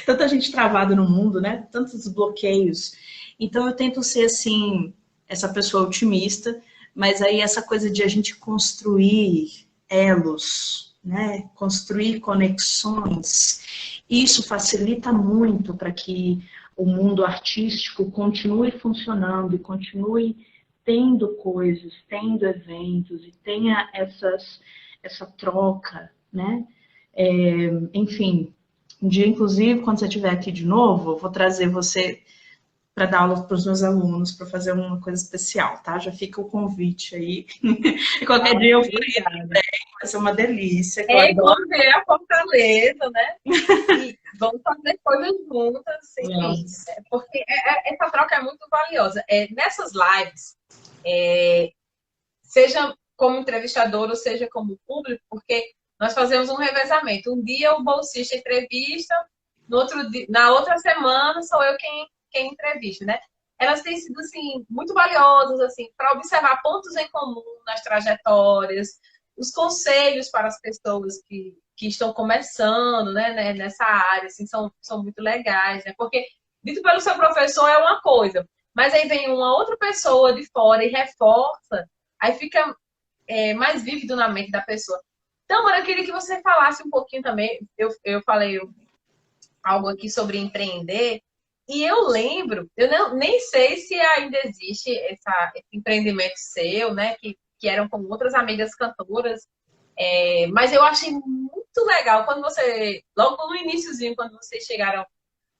tanta gente travada no mundo, né? Tantos bloqueios. Então, eu tento ser, assim, essa pessoa otimista, mas aí essa coisa de a gente construir elos, né? Construir conexões, isso facilita muito para que o mundo artístico continue funcionando e continue tendo coisas, tendo eventos e tenha essa troca, né? Enfim, um dia, inclusive, quando você estiver aqui de novo, eu vou trazer você para dar aula para os meus alunos, para fazer uma coisa especial, tá? Já fica o convite aí. E qualquer dia eu faria também, vai ser uma delícia. Que eu adoro. Quando vier a Fortaleza, né? E vamos fazer coisas juntas, enfim. Porque essa troca é muito valiosa. Nessas lives, seja como entrevistador ou seja como público, porque nós fazemos um revezamento. Um dia o bolsista entrevista, na outra semana sou eu quem entrevista, né? Elas têm sido, assim, muito valiosas, assim, para observar pontos em comum nas trajetórias, os conselhos para as pessoas que estão começando, né, nessa área, assim, são muito legais, né? Porque, dito pelo seu professor, é uma coisa, mas aí vem uma outra pessoa de fora e reforça, aí fica mais vívido na mente da pessoa. Então, Mara, eu queria que você falasse um pouquinho também, eu falei algo aqui sobre empreender, e eu lembro, nem sei se ainda existe esse empreendimento seu, né, que eram com outras amigas cantoras, mas eu achei muito legal quando logo no iniciozinho, quando vocês chegaram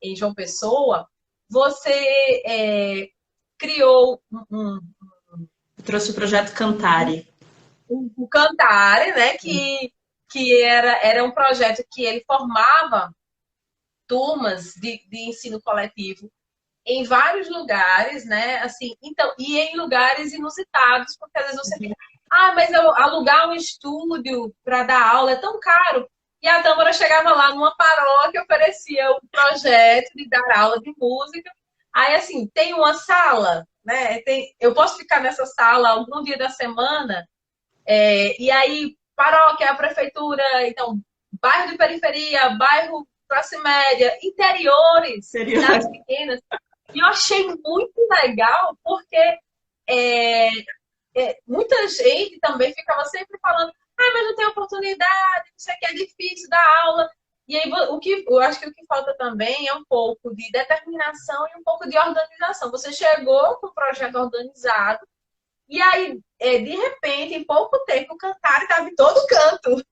em João Pessoa, você criou Eu trouxe o projeto Cantare. o Cantare, né, que era um projeto que ele formava turmas de ensino coletivo em vários lugares, né? Assim, então, e em lugares inusitados, porque às vezes você fica, mas eu alugar um estúdio para dar aula é tão caro. E a Tâmara chegava lá numa paróquia, oferecia um projeto de dar aula de música. Aí, assim, tem uma sala, né? Eu posso ficar nessa sala algum dia da semana, e aí, paróquia, a prefeitura, então, bairro de periferia, bairro classe média, interiores, cidades pequenas. E eu achei muito legal, porque muita gente também ficava sempre falando, mas não tem oportunidade, isso aqui é difícil dar aula. E aí, eu acho que o que falta também é um pouco de determinação e um pouco de organização. Você chegou com um projeto organizado, e aí, de repente, em pouco tempo, o Cantare estava em todo canto.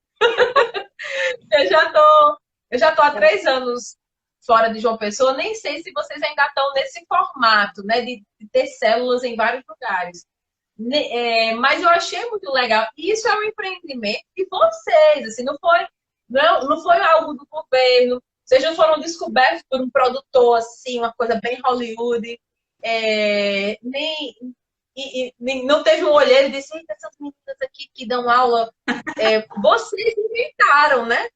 Eu já tô há 3 anos fora de João Pessoa, nem sei se vocês ainda estão nesse formato, né, de ter células em vários lugares. Mas eu achei muito legal. Isso é um empreendimento de vocês, assim, não foi algo do governo. Vocês não foram descobertos por um produtor, assim, uma coisa bem Hollywood. Nem não teve um olheiro e disse, essas meninas aqui que dão aula, vocês inventaram, né?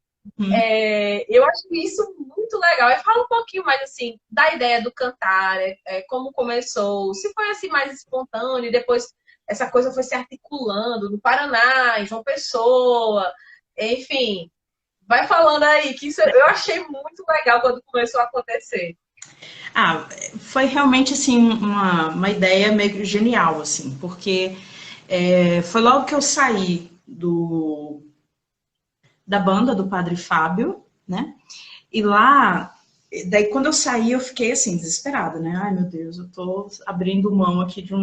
Eu acho isso muito legal. Fala um pouquinho mais assim da ideia do cantar, como começou, se foi assim mais espontâneo, e depois essa coisa foi se articulando no Paraná, em João Pessoa, enfim, vai falando aí, que isso eu achei muito legal quando começou a acontecer. Foi realmente assim uma ideia meio genial, assim, porque foi logo que eu saí da banda do Padre Fábio, né? E lá, daí quando eu saí, eu fiquei assim, desesperada, né? Ai, meu Deus, eu tô abrindo mão aqui de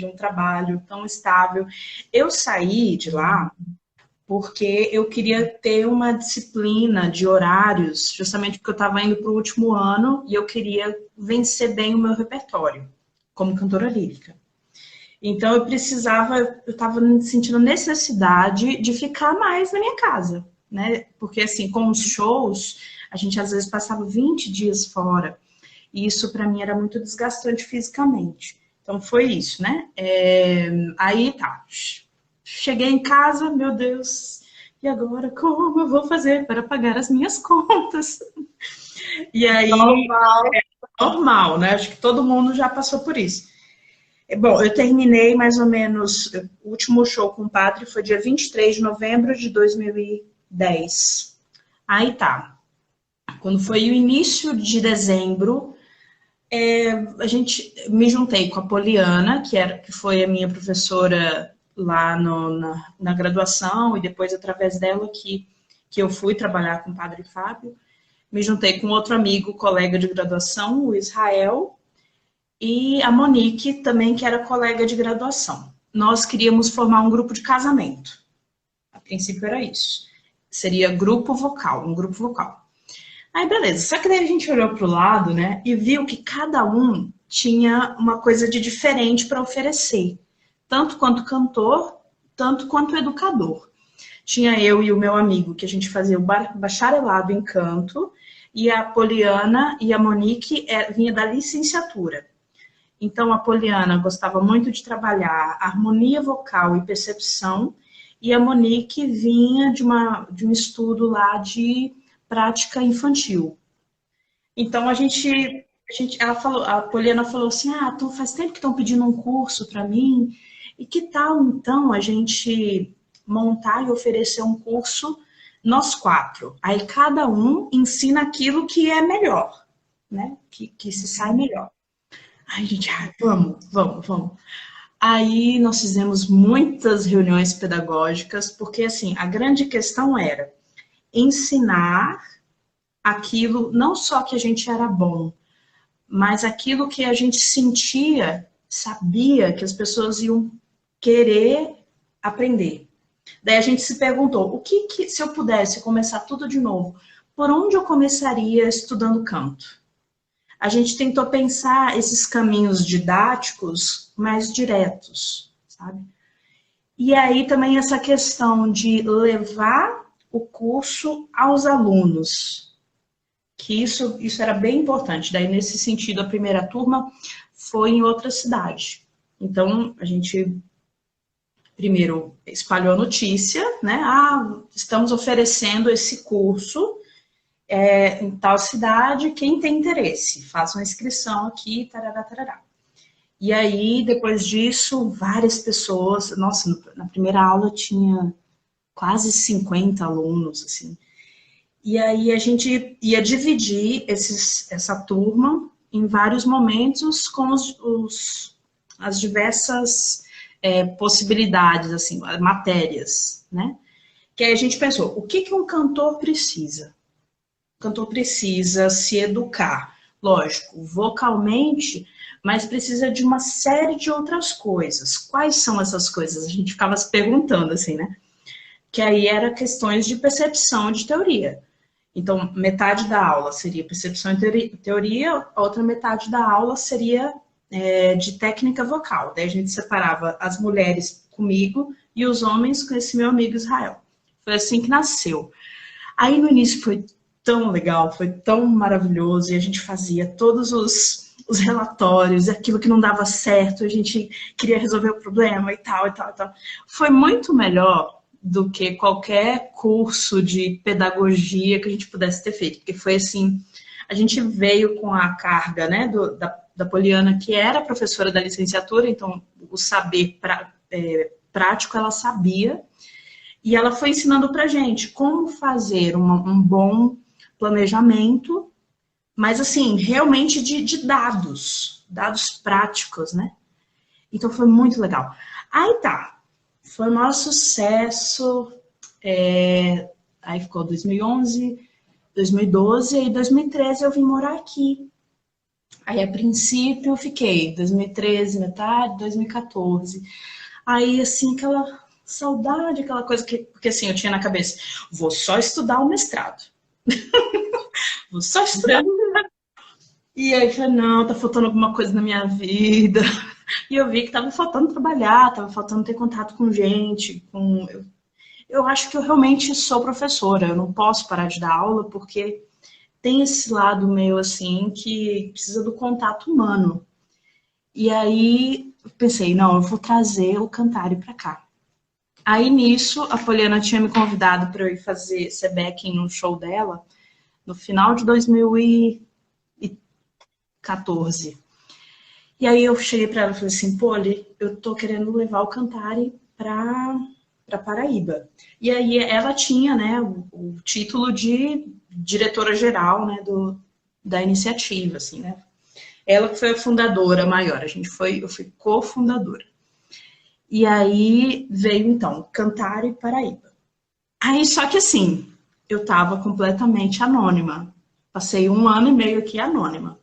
um trabalho tão estável. Eu saí de lá porque eu queria ter uma disciplina de horários, justamente porque eu estava indo para o último ano e eu queria vencer bem o meu repertório como cantora lírica. Então eu estava sentindo necessidade de ficar mais na minha casa, né? Porque assim, com os shows, a gente às vezes passava 20 dias fora, e isso para mim era muito desgastante fisicamente. Então foi isso, né? Aí tá. Cheguei em casa, meu Deus, e agora como eu vou fazer para pagar as minhas contas? E aí, normal, né? Acho que todo mundo já passou por isso. Bom, eu terminei mais ou menos, o último show com o Padre foi dia 23 de novembro de 2010. Aí tá. Quando foi o início de dezembro, a gente me juntei com a Poliana, que foi a minha professora lá na graduação, e depois através dela que eu fui trabalhar com o Padre Fábio. Me juntei com outro amigo, colega de graduação, o Israel, e a Monique também, que era colega de graduação. Nós queríamos formar um grupo de casamento. A princípio era isso. Seria grupo vocal, um grupo vocal. Aí, beleza. Só que daí a gente olhou para o lado, né, e viu que cada um tinha uma coisa de diferente para oferecer. Tanto quanto cantor, tanto quanto educador. Tinha eu e o meu amigo, que a gente fazia o bacharelado em canto, e a Poliana e a Monique vinha da licenciatura. Então, a Poliana gostava muito de trabalhar harmonia vocal e percepção, e a Monique vinha de um estudo lá de prática infantil. Então, a Poliana falou assim, faz tempo que estão pedindo um curso para mim, e que tal, então, a gente montar e oferecer um curso, nós 4. Aí, cada um ensina aquilo que é melhor, né? Que se sai melhor. Aí, gente, vamos. Aí, nós fizemos muitas reuniões pedagógicas, porque, assim, a grande questão era ensinar aquilo, não só que a gente era bom, mas aquilo que a gente sentia, sabia que as pessoas iam querer aprender. Daí a gente se perguntou, se eu pudesse começar tudo de novo, por onde eu começaria estudando canto? A gente tentou pensar esses caminhos didáticos mais diretos, sabe? E aí também essa questão de levar o curso aos alunos, que isso era bem importante. Daí, nesse sentido, a primeira turma foi em outra cidade. Então, a gente primeiro espalhou a notícia, né? Estamos oferecendo esse curso em tal cidade, quem tem interesse, faça uma inscrição aqui, tarará, tarará. E aí, depois disso, várias pessoas, nossa, na primeira aula tinha quase 50 alunos, assim. E aí a gente ia dividir essa turma em vários momentos com as diversas possibilidades, assim, matérias, né? Que aí a gente pensou, o que um cantor precisa? O cantor precisa se educar, lógico, vocalmente, mas precisa de uma série de outras coisas. Quais são essas coisas? A gente ficava se perguntando, assim, né? Que aí era questões de percepção e de teoria. Então, metade da aula seria percepção e teoria, a outra metade da aula seria de técnica vocal. Daí a gente separava as mulheres comigo e os homens com esse meu amigo Israel. Foi assim que nasceu. Aí no início foi tão legal, foi tão maravilhoso, e a gente fazia todos os relatórios, aquilo que não dava certo, a gente queria resolver o problema e tal, e tal, e tal. Foi muito melhor do que qualquer curso de pedagogia que a gente pudesse ter feito, porque foi assim, a gente veio com a carga, né, da Poliana, que era professora da licenciatura, então o saber prático ela sabia, e ela foi ensinando pra gente como fazer um bom planejamento, mas assim, realmente de dados práticos, né? Então foi muito legal. Aí tá, foi um maior sucesso, aí ficou 2011, 2012, e 2013 eu vim morar aqui. Aí, a princípio, eu fiquei 2013, metade, 2014. Aí, assim, aquela saudade, aquela coisa porque assim, eu tinha na cabeça, vou só estudar o mestrado. Vou só estudar. E aí, eu falei, não, tá faltando alguma coisa na minha vida. E eu vi que tava faltando trabalhar, tava faltando ter contato com gente, eu acho que eu realmente sou professora, eu não posso parar de dar aula, porque tem esse lado meio assim, que precisa do contato humano. E aí, eu pensei, não, eu vou trazer o Cantare para cá. Aí, nisso, a Poliana tinha me convidado para eu ir fazer backing no show dela, no final de 2014. E aí, eu cheguei para ela e falei assim, Poli, eu tô querendo levar o Cantare para Paraíba. E aí, ela tinha, né, o título de diretora-geral, né, da iniciativa, assim, né. Ela que foi a fundadora maior, eu fui cofundadora. E aí veio, então, Cantare Paraíba. Aí, só que assim, eu tava completamente anônima. Passei 1 ano e meio aqui anônima.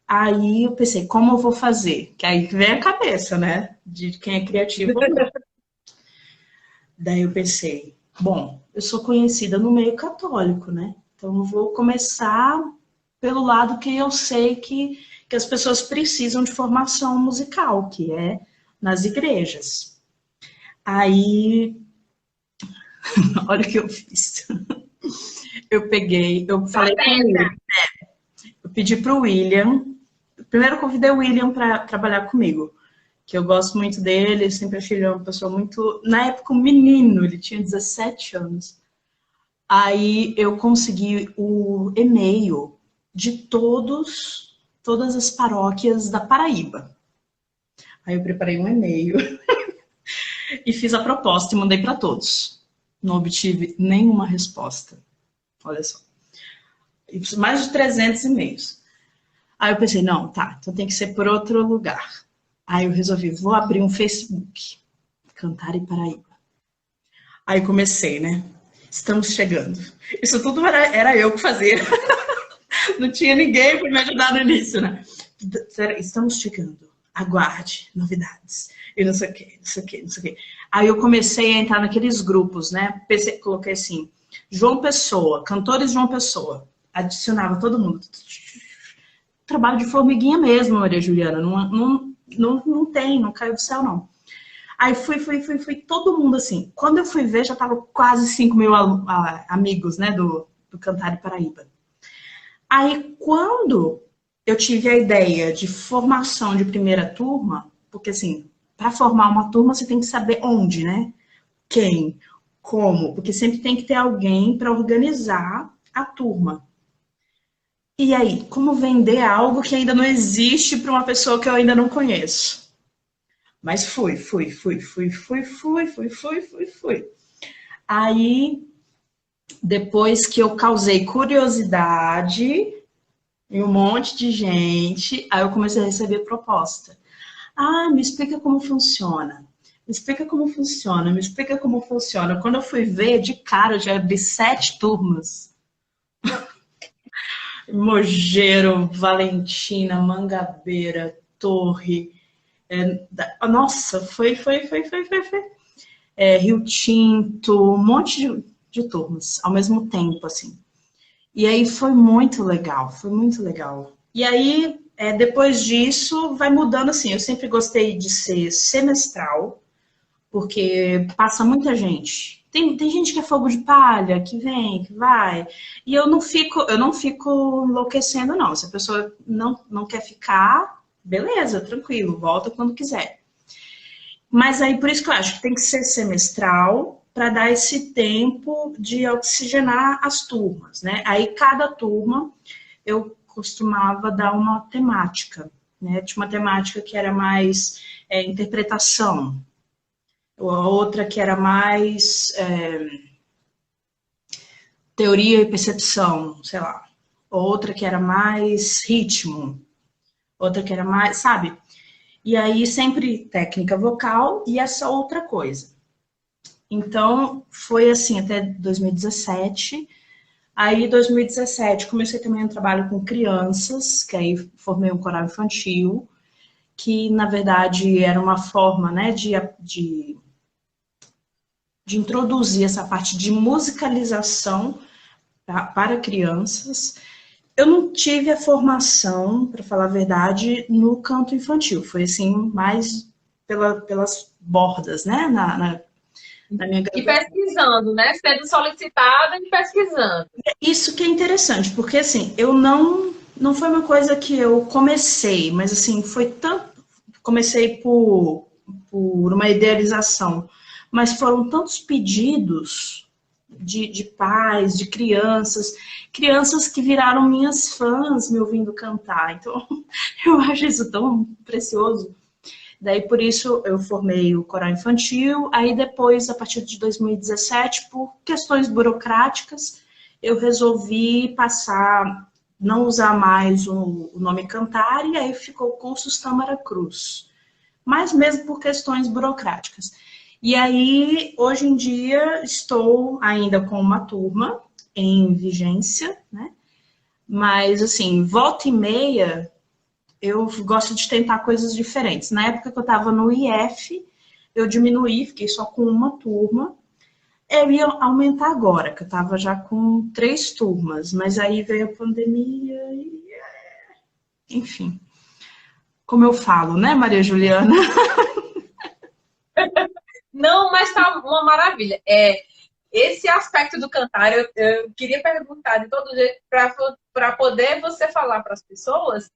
Aí eu pensei, como eu vou fazer? Que aí vem a cabeça, né? De quem é criativo ou não. Daí eu pensei, bom, eu sou conhecida no meio católico, né? Então eu vou começar pelo lado que eu sei que as pessoas precisam de formação musical, que é nas igrejas. Aí, olha o que eu fiz. Eu peguei, eu falei com ele, eu pedi para o William, primeiro eu convidei o William para trabalhar comigo, que eu gosto muito dele, sempre achei ele uma pessoa muito... Na época, um menino, ele tinha 17 anos. Aí eu consegui o e-mail de todas as paróquias da Paraíba. Aí eu preparei um e-mail e fiz a proposta e mandei para todos. Não obtive nenhuma resposta. Olha só. Mais de 300 e-mails. Aí eu pensei, não, tá, então tem que ser por outro lugar. Aí eu resolvi, vou abrir um Facebook. Cantar e Paraíba. Aí comecei, né? Estamos chegando. Isso tudo era eu que fazia. Não tinha ninguém para me ajudar no início, né? Estamos chegando. Aguarde novidades. E não sei o quê, não sei o quê, não sei o quê. Aí eu comecei a entrar naqueles grupos, né? Coloquei assim, João Pessoa, cantores João Pessoa. Adicionava todo mundo. Trabalho de formiguinha mesmo, Maria Juliana. Não tem, não caiu do céu, não. Aí fui, todo mundo assim. Quando eu fui ver, já tava quase 5 mil amigos, né, do Cantar e Paraíba. Aí, quando eu tive a ideia de formação de primeira turma, porque assim, para formar uma turma, você tem que saber onde, né? Quem, como, porque sempre tem que ter alguém para organizar a turma. E aí, como vender algo que ainda não existe para uma pessoa que eu ainda não conheço? Mas fui. Aí, depois que eu causei curiosidade em um monte de gente, aí eu comecei a receber proposta. Ah, me explica como funciona. Me explica como funciona, me explica como funciona. Quando eu fui ver, de cara, eu já abri 7 turmas. Mogeiro, Valentina, Mangabeira, Torre. Nossa, foi. Rio Tinto, um monte de turmas ao mesmo tempo, assim. E aí foi muito legal, foi muito legal. E aí, depois disso, vai mudando assim. Eu sempre gostei de ser semestral, porque passa muita gente. Tem gente que é fogo de palha, que vem, que vai. E eu não fico enlouquecendo, não. Se a pessoa não quer ficar, beleza, tranquilo, volta quando quiser. Mas aí, por isso que eu acho que tem que ser semestral, para dar esse tempo de oxigenar as turmas, né? Aí, cada turma, eu costumava dar uma temática, né? Tinha uma temática que era mais interpretação, a outra que era mais teoria e percepção, sei lá. Outra que era mais ritmo, outra que era mais, sabe? E aí sempre técnica vocal e essa outra coisa. Então foi assim até 2017. Aí, em 2017, comecei também um trabalho com crianças, que aí formei um coral infantil, que na verdade era uma forma, né, de introduzir essa parte de musicalização para crianças. Eu não tive a formação, para falar a verdade, no canto infantil. Foi assim, mais pelas bordas, né? Na minha E pesquisando, né? Sendo solicitada e pesquisando. Isso que é interessante, porque assim, eu não foi uma coisa que eu comecei, mas assim, foi tanto. Comecei por uma idealização, mas foram tantos pedidos de pais, de crianças que viraram minhas fãs me ouvindo cantar. Então, eu acho isso tão precioso. Daí, por isso, eu formei o coral infantil. Aí, depois, a partir de 2017, por questões burocráticas, eu resolvi passar, não usar mais o nome Cantar, e aí ficou Cursos Tâmara Cruz. Mas mesmo por questões burocráticas. E aí, hoje em dia, estou ainda com uma turma em vigência, né? Mas, assim, volta e meia, eu gosto de tentar coisas diferentes. Na época que eu estava no IF, eu diminuí, fiquei só com uma turma. Eu ia aumentar agora, que eu estava já com 3 turmas, mas aí veio a pandemia e... Enfim, como eu falo, né, Maria Juliana? Não, mas tá uma maravilha. Esse aspecto do cantar, eu queria perguntar de todo jeito, para poder você falar para as pessoas,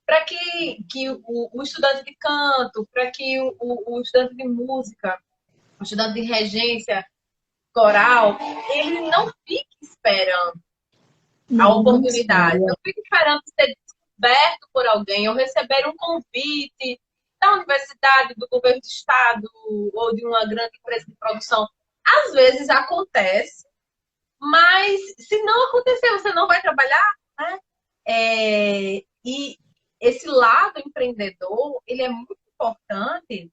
para que o estudante de canto, para que o estudante de música, o estudante de regência coral, ele não fique esperando a Não, oportunidade, sério. não fique esperando ser descoberto por alguém ou receber um convite da universidade, do governo do estado ou de uma grande empresa de produção. Às vezes acontece, mas se não acontecer, você não vai trabalhar, né? E esse lado empreendedor, ele é muito importante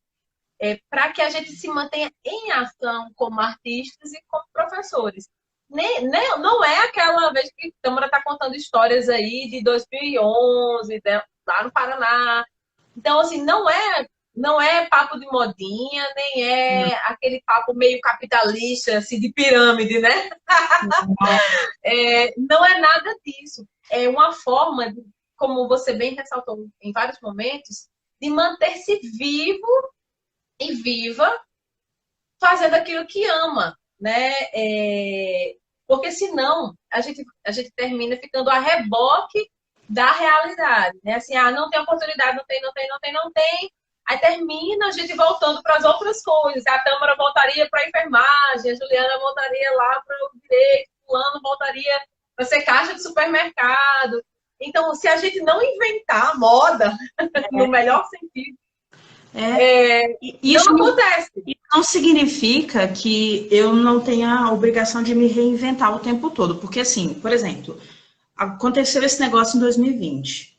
para que a gente se mantenha em ação como artistas e como professores. Não é aquela vez que a Câmara está contando histórias aí de 2011, lá no Paraná. Então, assim, não é papo de modinha, nem é aquele papo meio capitalista, assim, de pirâmide, né? Não é nada disso. É uma forma, como você bem ressaltou em vários momentos, de manter-se vivo e viva fazendo aquilo que ama, né? Porque senão a gente termina ficando a reboque da realidade, né? Assim, não tem oportunidade, não tem, não tem, não tem, não tem. Aí termina a gente voltando para as outras coisas. A Tâmara voltaria para a enfermagem, a Juliana voltaria lá para o direito, o fulano voltaria para ser caixa de supermercado. Então, se a gente não inventar moda, no melhor sentido, Isso não acontece. não significa que eu não tenha a obrigação de me reinventar o tempo todo. Porque, assim, por exemplo, aconteceu esse negócio em 2020.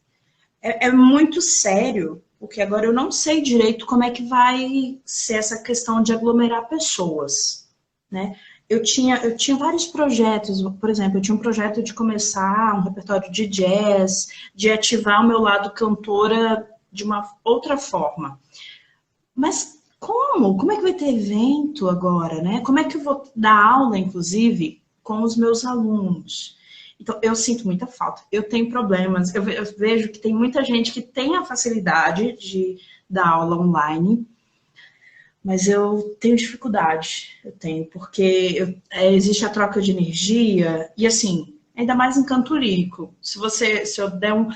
É muito sério, porque agora eu não sei direito como é que vai ser essa questão de aglomerar pessoas, né? Eu tinha vários projetos, por exemplo, eu tinha um projeto de começar um repertório de jazz, de ativar o meu lado cantora de uma outra forma. Mas como? Como é que vai ter evento agora, né? Como é que eu vou dar aula, inclusive, com os meus alunos? Então, eu sinto muita falta. Eu tenho problemas. Eu vejo que tem muita gente que tem a facilidade de dar aula online, mas eu tenho dificuldade. Eu tenho, porque existe a troca de energia, e assim, ainda mais em canto lírico. Se eu der um...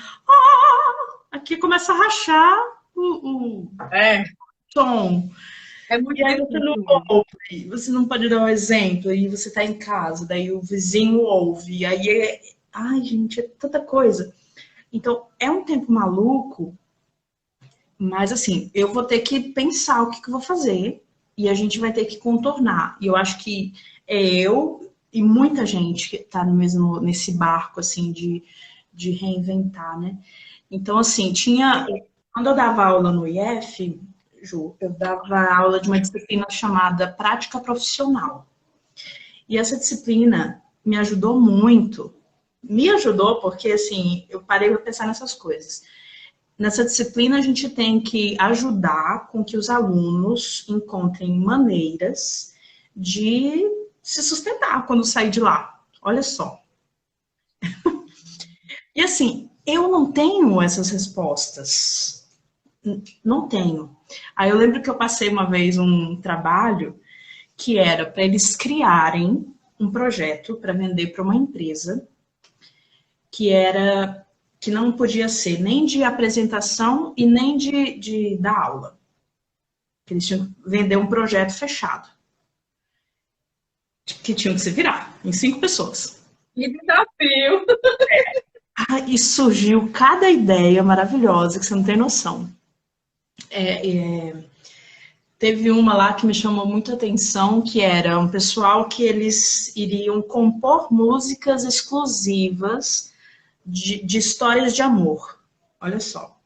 aqui começa a rachar o som. É muito E aí você não difícil. ouve, você não pode dar um exemplo, aí você tá em casa, daí o vizinho ouve, e aí ai, gente, é tanta coisa. Então, é um tempo maluco, mas assim, eu vou ter que pensar o que eu vou fazer, e a gente vai ter que contornar. E eu acho que eu e muita gente que tá nesse barco, assim, de reinventar, né? Então, assim, quando eu dava aula no IF, Ju, eu dava aula de uma disciplina chamada Prática Profissional. E essa disciplina me ajudou muito. Me ajudou porque, assim, eu parei para pensar nessas coisas. Nessa disciplina, a gente tem que ajudar com que os alunos encontrem maneiras de se sustentar quando sair de lá. Olha só. E, assim, eu não tenho essas respostas. Não tenho. Aí eu lembro que eu passei uma vez um trabalho que era para eles criarem um projeto para vender para uma empresa que não podia ser nem de apresentação e nem de dar aula. Eles tinham que vender um projeto fechado. Que tinham que se virar em 5 pessoas. Que desafio! E surgiu cada ideia maravilhosa que você não tem noção. Teve uma lá que me chamou muita atenção, que era um pessoal que eles iriam compor músicas exclusivas de histórias de amor. Olha só.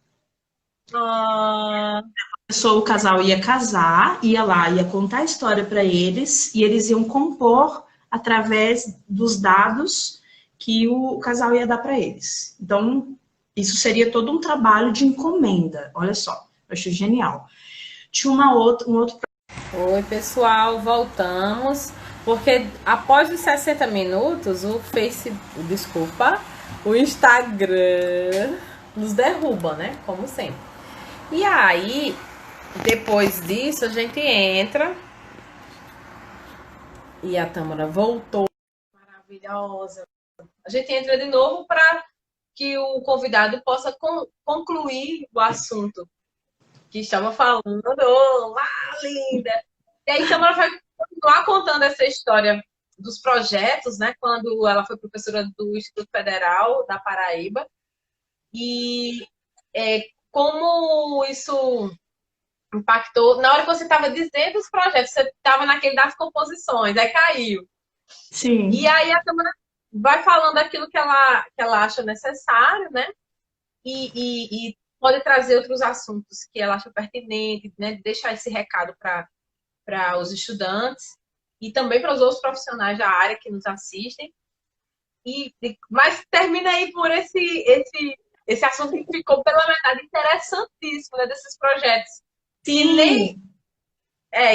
O casal ia casar, ia lá, ia contar a história para eles, e eles iam compor através dos dados que o casal ia dar para eles. Então, Isso seria todo um trabalho de encomenda. Olha só, eu achei genial. Tinha um outro. Oi, pessoal, voltamos. Porque após os 60 minutos, o Instagram nos derruba, né? Como sempre. E aí, depois disso, a gente entra. E a Tâmara voltou. Maravilhosa. A gente entra de novo para que o convidado possa concluir o assunto que estava falando. Oh, linda! E aí, Tamara vai continuar contando essa história dos projetos, né? Quando ela foi professora do Instituto Federal da Paraíba. E como isso impactou. Na hora que você estava dizendo os projetos, você estava naquele das composições, aí caiu. Sim. E aí a Tamara vai falando aquilo que ela acha necessário, né? E pode trazer outros assuntos que ela acha pertinente, né? Deixar esse recado para os estudantes e também para os outros profissionais da área que nos assistem. Mas termina aí por esse assunto que ficou pela metade interessantíssimo, né? Desses projetos. Sim.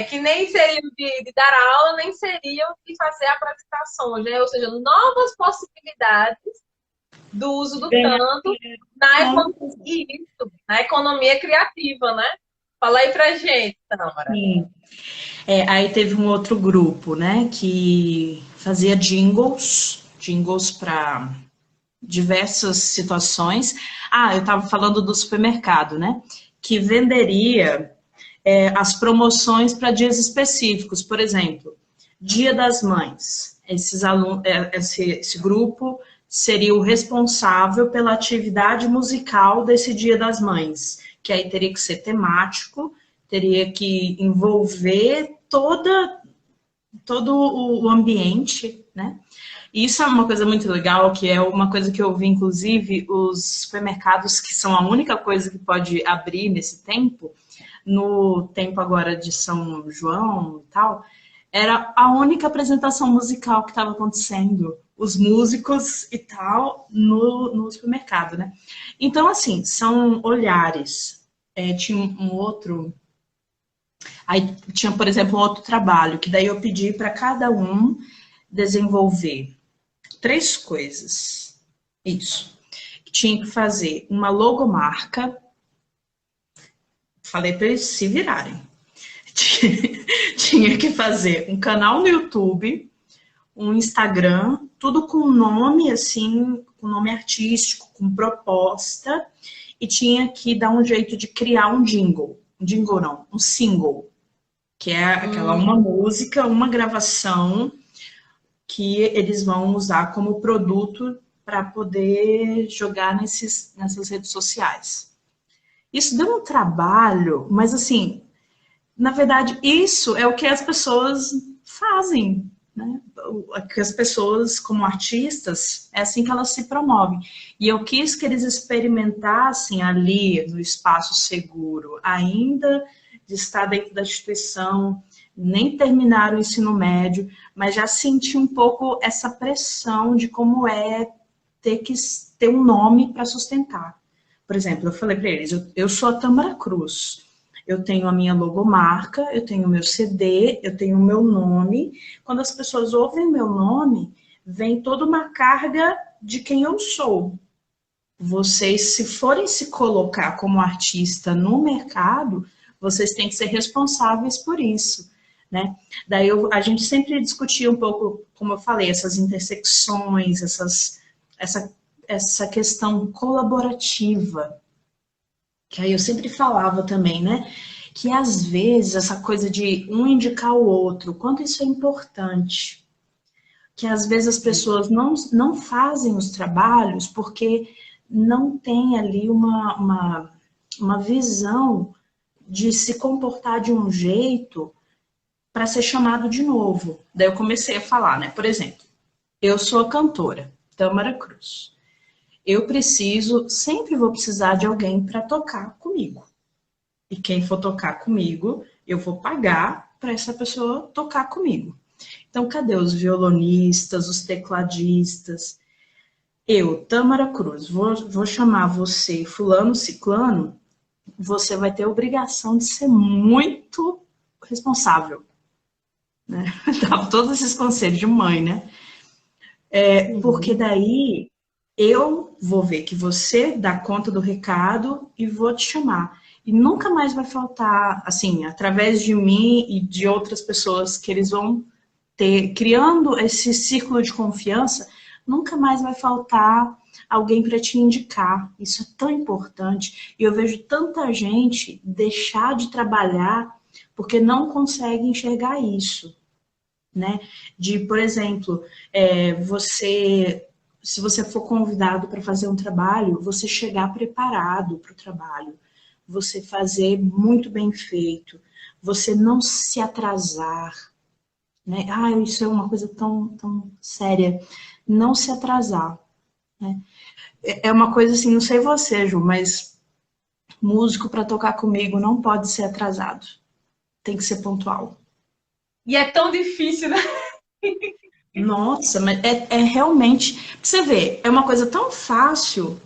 Que nem seriam de dar aula, nem seriam de fazer apresentações, né? Ou seja, novas possibilidades do uso do canto na economia criativa, né? Fala aí pra gente, Tâmara. Sim. Aí teve um outro grupo, né, que fazia jingles para diversas situações. Eu estava falando do supermercado, né, que venderia as promoções para dias específicos. Por exemplo, Dia das Mães. Esse grupo seria o responsável pela atividade musical desse Dia das Mães, que aí teria que ser temático, teria que envolver todo o ambiente, né? E isso é uma coisa muito legal, que é uma coisa que eu vi, inclusive, os supermercados, que são a única coisa que pode abrir nesse tempo, no tempo agora de São João e tal, era a única apresentação musical que estava acontecendo, os músicos e tal, no supermercado, né? Então, assim, são olhares. Tinha um outro... Aí tinha, por exemplo, um outro trabalho, que daí eu pedi para cada um desenvolver 3 coisas. Isso. Tinha que fazer uma logomarca. Falei para eles se virarem. Tinha que fazer um canal no YouTube, um Instagram, tudo com nome, assim, com nome artístico, com proposta, e tinha que dar um jeito de criar um jingle. Um jingle não, um single, que é aquela uma música, uma gravação que eles vão usar como produto para poder jogar nessas redes sociais. Isso deu um trabalho, mas assim, na verdade, isso é o que as pessoas fazem, né? Que as pessoas, como artistas, é assim que elas se promovem. E eu quis que eles experimentassem ali, no espaço seguro, ainda de estar dentro da instituição, nem terminaram o ensino médio, mas já senti um pouco essa pressão de como é ter que ter um nome para sustentar. Por exemplo, eu falei para eles, eu sou a Tâmara Cruz, eu tenho a minha logomarca, eu tenho o meu CD, eu tenho o meu nome. Quando as pessoas ouvem meu nome, vem toda uma carga de quem eu sou. Vocês, se forem se colocar como artista no mercado, vocês têm que ser responsáveis por isso, né? Daí a gente sempre discutia um pouco, como eu falei, essas intersecções, essa questão colaborativa, que aí eu sempre falava também, né? Que às vezes essa coisa de um indicar o outro, quanto isso é importante. Que às vezes as pessoas não fazem os trabalhos porque não tem ali uma visão de se comportar de um jeito para ser chamado de novo. Daí eu comecei a falar, né? Por exemplo, eu sou a cantora, Tâmara Cruz. Eu sempre vou precisar de alguém para tocar comigo. E quem for tocar comigo, eu vou pagar para essa pessoa tocar comigo. Então, cadê os violonistas, os tecladistas? Eu, Tâmara Cruz, vou chamar você fulano, ciclano, você vai ter a obrigação de ser muito responsável, né? Dá todos esses conselhos de mãe, né? Porque daí eu vou ver que você dá conta do recado e vou te chamar. E nunca mais vai faltar, assim, através de mim e de outras pessoas que eles vão ter, criando esse círculo de confiança, nunca mais vai faltar alguém para te indicar. Isso é tão importante. E eu vejo tanta gente deixar de trabalhar porque não consegue enxergar isso, né? De, por exemplo, se você for convidado para fazer um trabalho, você chegar preparado para o trabalho, você fazer muito bem feito, você não se atrasar, né? Ah, isso é uma coisa tão séria. Não se atrasar, né? É uma coisa assim, não sei você, Ju, mas músico para tocar comigo não pode ser atrasado. Tem que ser pontual. E é tão difícil, né? Nossa, mas é realmente. Pra você ver, é uma coisa tão fácil,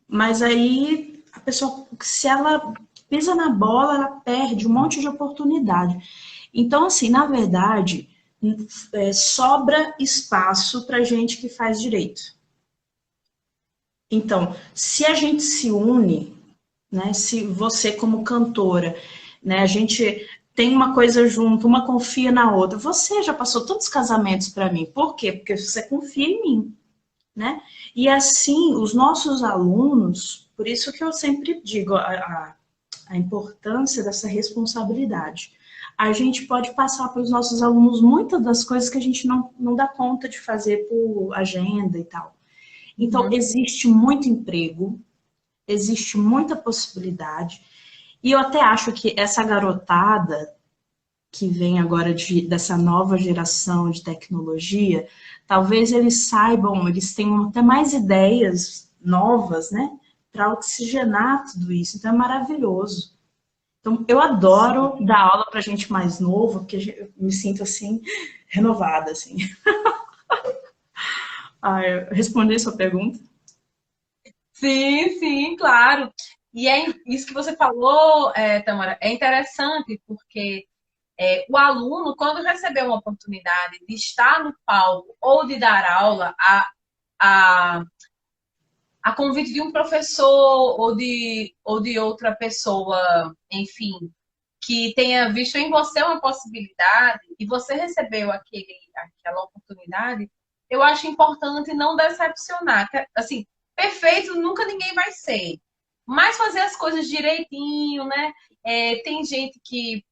mas aí a pessoa, se ela pisa na bola, ela perde um monte de oportunidade. Então, assim, na verdade, sobra espaço para gente que faz direito. Então, se a gente se une, né, se você como cantora, né, a gente tem uma coisa junto, uma confia na outra. Você já passou tantos casamentos para mim. Por quê? Porque você confia em mim, né? E assim, os nossos alunos, por isso que eu sempre digo a importância dessa responsabilidade. A gente pode passar para os nossos alunos muitas das coisas que a gente não dá conta de fazer por agenda e tal. Então, existe muito emprego, existe muita possibilidade, e eu até acho que essa garotada que vem agora dessa nova geração de tecnologia, talvez eles saibam, eles tenham até mais ideias novas, né, para oxigenar tudo isso. Então é maravilhoso. Então eu adoro dar aula para gente mais novo, porque eu me sinto assim renovada, assim. Eu respondi a sua pergunta? Sim, sim, claro. E é isso que você falou, Tamara, é interessante porque o aluno, quando receber uma oportunidade de estar no palco ou de dar aula a, a convite de um professor ou de outra pessoa, enfim, que tenha visto em você uma possibilidade e você recebeu aquela oportunidade, eu acho importante não decepcionar. Assim, perfeito nunca ninguém vai ser, mas fazer as coisas direitinho, né? Tem gente que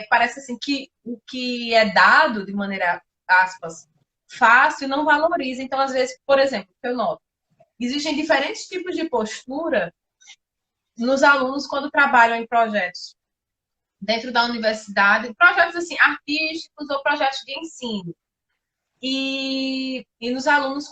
parece assim que o que é dado de maneira, aspas, fácil não valoriza. Então, às vezes, por exemplo, eu noto, existem diferentes tipos de postura nos alunos quando trabalham em projetos dentro da universidade, projetos assim, artísticos ou projetos de ensino. E nos alunos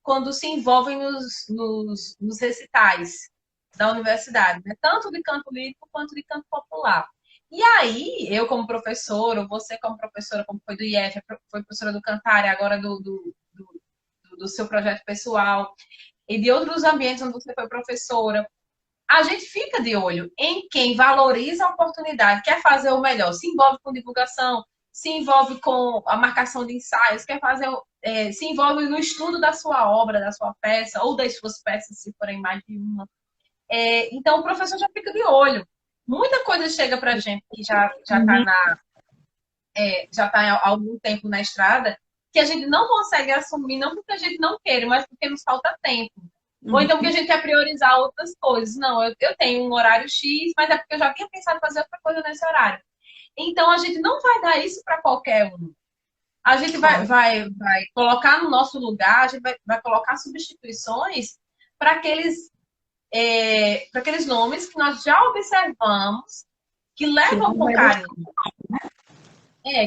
quando se envolvem nos recitais da universidade, né? Tanto de canto lírico quanto de canto popular. E aí, eu como professora, ou você como professora, como foi do IF, foi professora do Cantar, agora do seu projeto pessoal, e de outros ambientes onde você foi professora, a gente fica de olho em quem valoriza a oportunidade, quer fazer o melhor, se envolve com divulgação, se envolve com a marcação de ensaios, quer fazer, se envolve no estudo da sua obra, da sua peça, ou das suas peças, se forem mais de uma. Então, o professor já fica de olho. Muita coisa chega para a gente que já está há algum tempo na estrada, que a gente não consegue assumir, não porque a gente não queira, mas porque nos falta tempo. Ou então porque a gente quer priorizar outras coisas. Não, eu tenho um horário X, mas é porque eu já tinha pensado em fazer outra coisa nesse horário. Então, a gente não vai dar isso para qualquer um. A gente vai colocar no nosso lugar, a gente vai colocar substituições para aqueles nomes que nós já observamos, que levam com carinho.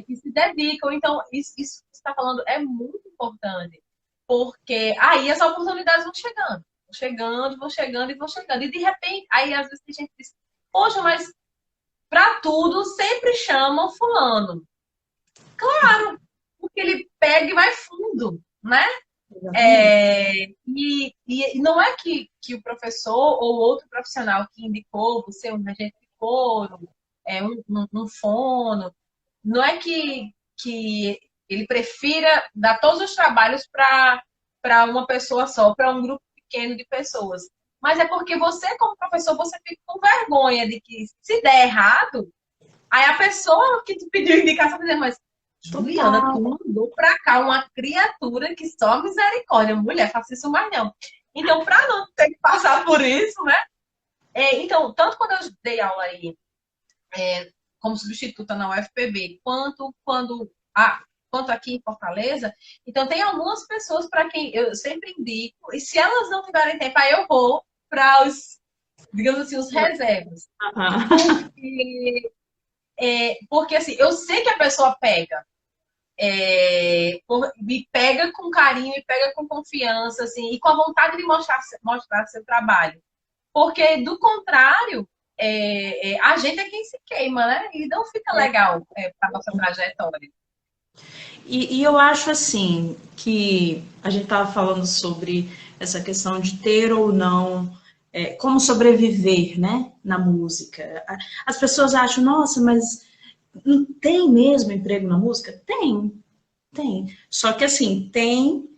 Que se dedicam. Então, isso que você está falando é muito importante. Porque aí as oportunidades vão chegando. Vão chegando, vão chegando e vão chegando. E de repente, aí às vezes a gente diz, poxa, mas para tudo sempre chamam fulano. Claro, porque ele pega e vai fundo, né? Exatamente. E não é que o professor ou outro profissional que indicou você um regente de coro, um fono, não é que ele prefira dar todos os trabalhos para uma pessoa só, para um grupo pequeno de pessoas. Mas é porque você, como professor, você fica com vergonha de que se der errado, aí a pessoa que te pediu indicação vai dizer, mas Juliana, Total. tu mandou pra cá uma criatura que só misericórdia. Mulher, faça isso mais não. Então, para não ter que passar por isso, né? Então, tanto quando eu dei aula aí, como substituta na UFPB, quanto aqui em Fortaleza, então tem algumas pessoas para quem eu sempre indico, e se elas não tiverem tempo, aí eu vou para os, digamos assim, os reservas. Aham. Porque assim, eu sei que a pessoa pega. Me pega com carinho, me pega com confiança, assim, e com a vontade de mostrar seu trabalho. Porque, do contrário, a gente é quem se queima, né? E não fica legal para a nossa trajetória. E eu acho assim que a gente estava falando sobre essa questão de ter ou não, como sobreviver, né, na música. As pessoas acham, nossa, mas não tem mesmo emprego na música? Tem, tem. Só que assim, tem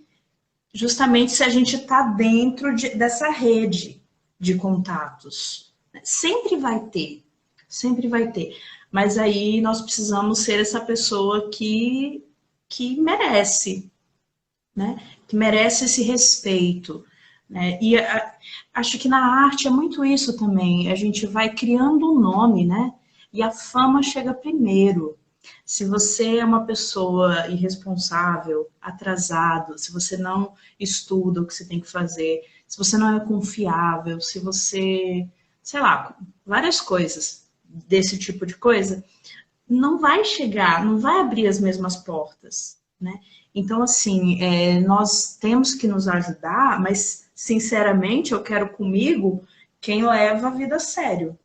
justamente se a gente está dentro dessa rede de contatos. Sempre vai ter, sempre vai ter. Mas aí nós precisamos ser essa pessoa que merece, né? Que merece esse respeito. Né? E acho que na arte é muito isso também. A gente vai criando um nome, né? E a fama chega primeiro. Se você é uma pessoa irresponsável, atrasado, se você não estuda o que você tem que fazer, se você não é confiável, se você, sei lá, várias coisas desse tipo de coisa, não vai chegar, não vai abrir as mesmas portas, né? Então, assim, nós temos que nos ajudar, mas, sinceramente, eu quero comigo quem leva a vida a sério,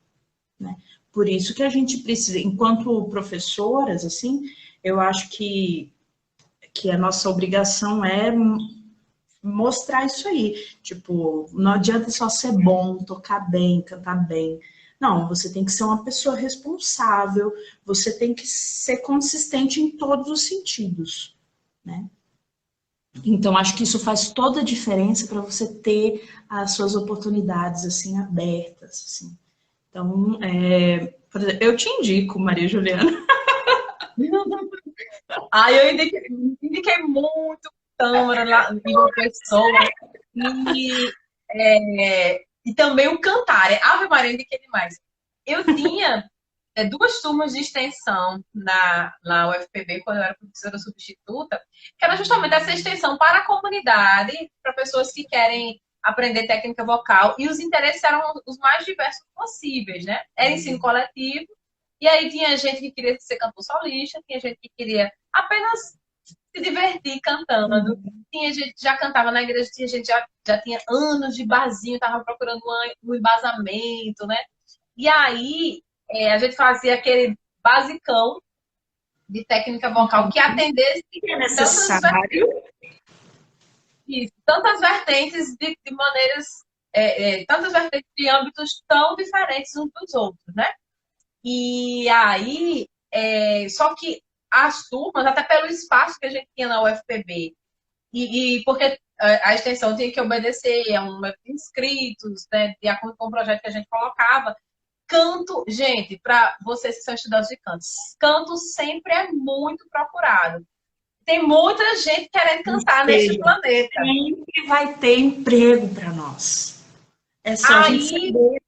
né? Por isso que a gente precisa, enquanto professoras, assim, eu acho que a nossa obrigação é mostrar isso aí. Tipo, não adianta só ser bom, tocar bem, cantar bem. Não, você tem que ser uma pessoa responsável, você tem que ser consistente em todos os sentidos, né? Então, acho que isso faz toda a diferença para você ter as suas oportunidades, assim, abertas, assim. Então, por exemplo, eu te indico, Maria Juliana. Aí eu indiquei muito Câmara lá em uma pessoa e, e também o Cantar. Ave Maria, eu indiquei demais. Eu tinha duas turmas de extensão na UFPB, quando eu era professora substituta, que era justamente essa extensão para a comunidade, para pessoas que querem aprender técnica vocal, e os interesses eram os mais diversos possíveis, né? Era ensino coletivo, e aí tinha gente que queria ser cantor solista, tinha gente que queria apenas se divertir cantando, tinha gente que já cantava na igreja, tinha gente que já tinha anos de barzinho, estava procurando um embasamento, né? E aí a gente fazia aquele basicão de técnica vocal que atendesse Que é tantas, necessário. tantas vertentes de maneiras, tantas vertentes de âmbitos tão diferentes uns dos outros, né? E aí, só que as turmas, até pelo espaço que a gente tinha na UFPB, e porque a extensão tinha que obedecer a um número de inscritos, né, de acordo com o projeto que a gente colocava. Canto, gente, para vocês que são estudantes de canto, canto sempre é muito procurado. Tem muita gente querendo Ou cantar neste seja, planeta. sempre vai ter emprego para nós. É só a gente Aí saber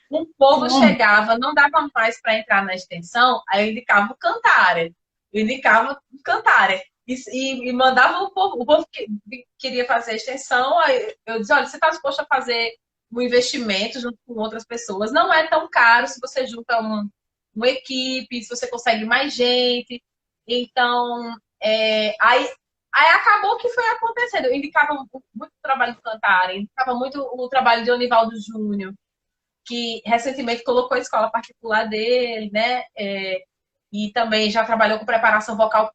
o povo como. chegava, não dava mais para entrar na extensão, aí eu indicava o Cantare. Eu indicava o Cantare. E mandava o povo que queria fazer a extensão, aí eu dizia, olha, você está disposto a fazer um investimento junto com outras pessoas, não é tão caro se você junta uma equipe, se você consegue mais gente. Então, aí acabou que foi acontecendo. Eu indicava muito o trabalho do Cantare, indicava muito o trabalho de Onivaldo Júnior, que recentemente colocou a escola particular dele, né? E também já trabalhou com preparação vocal.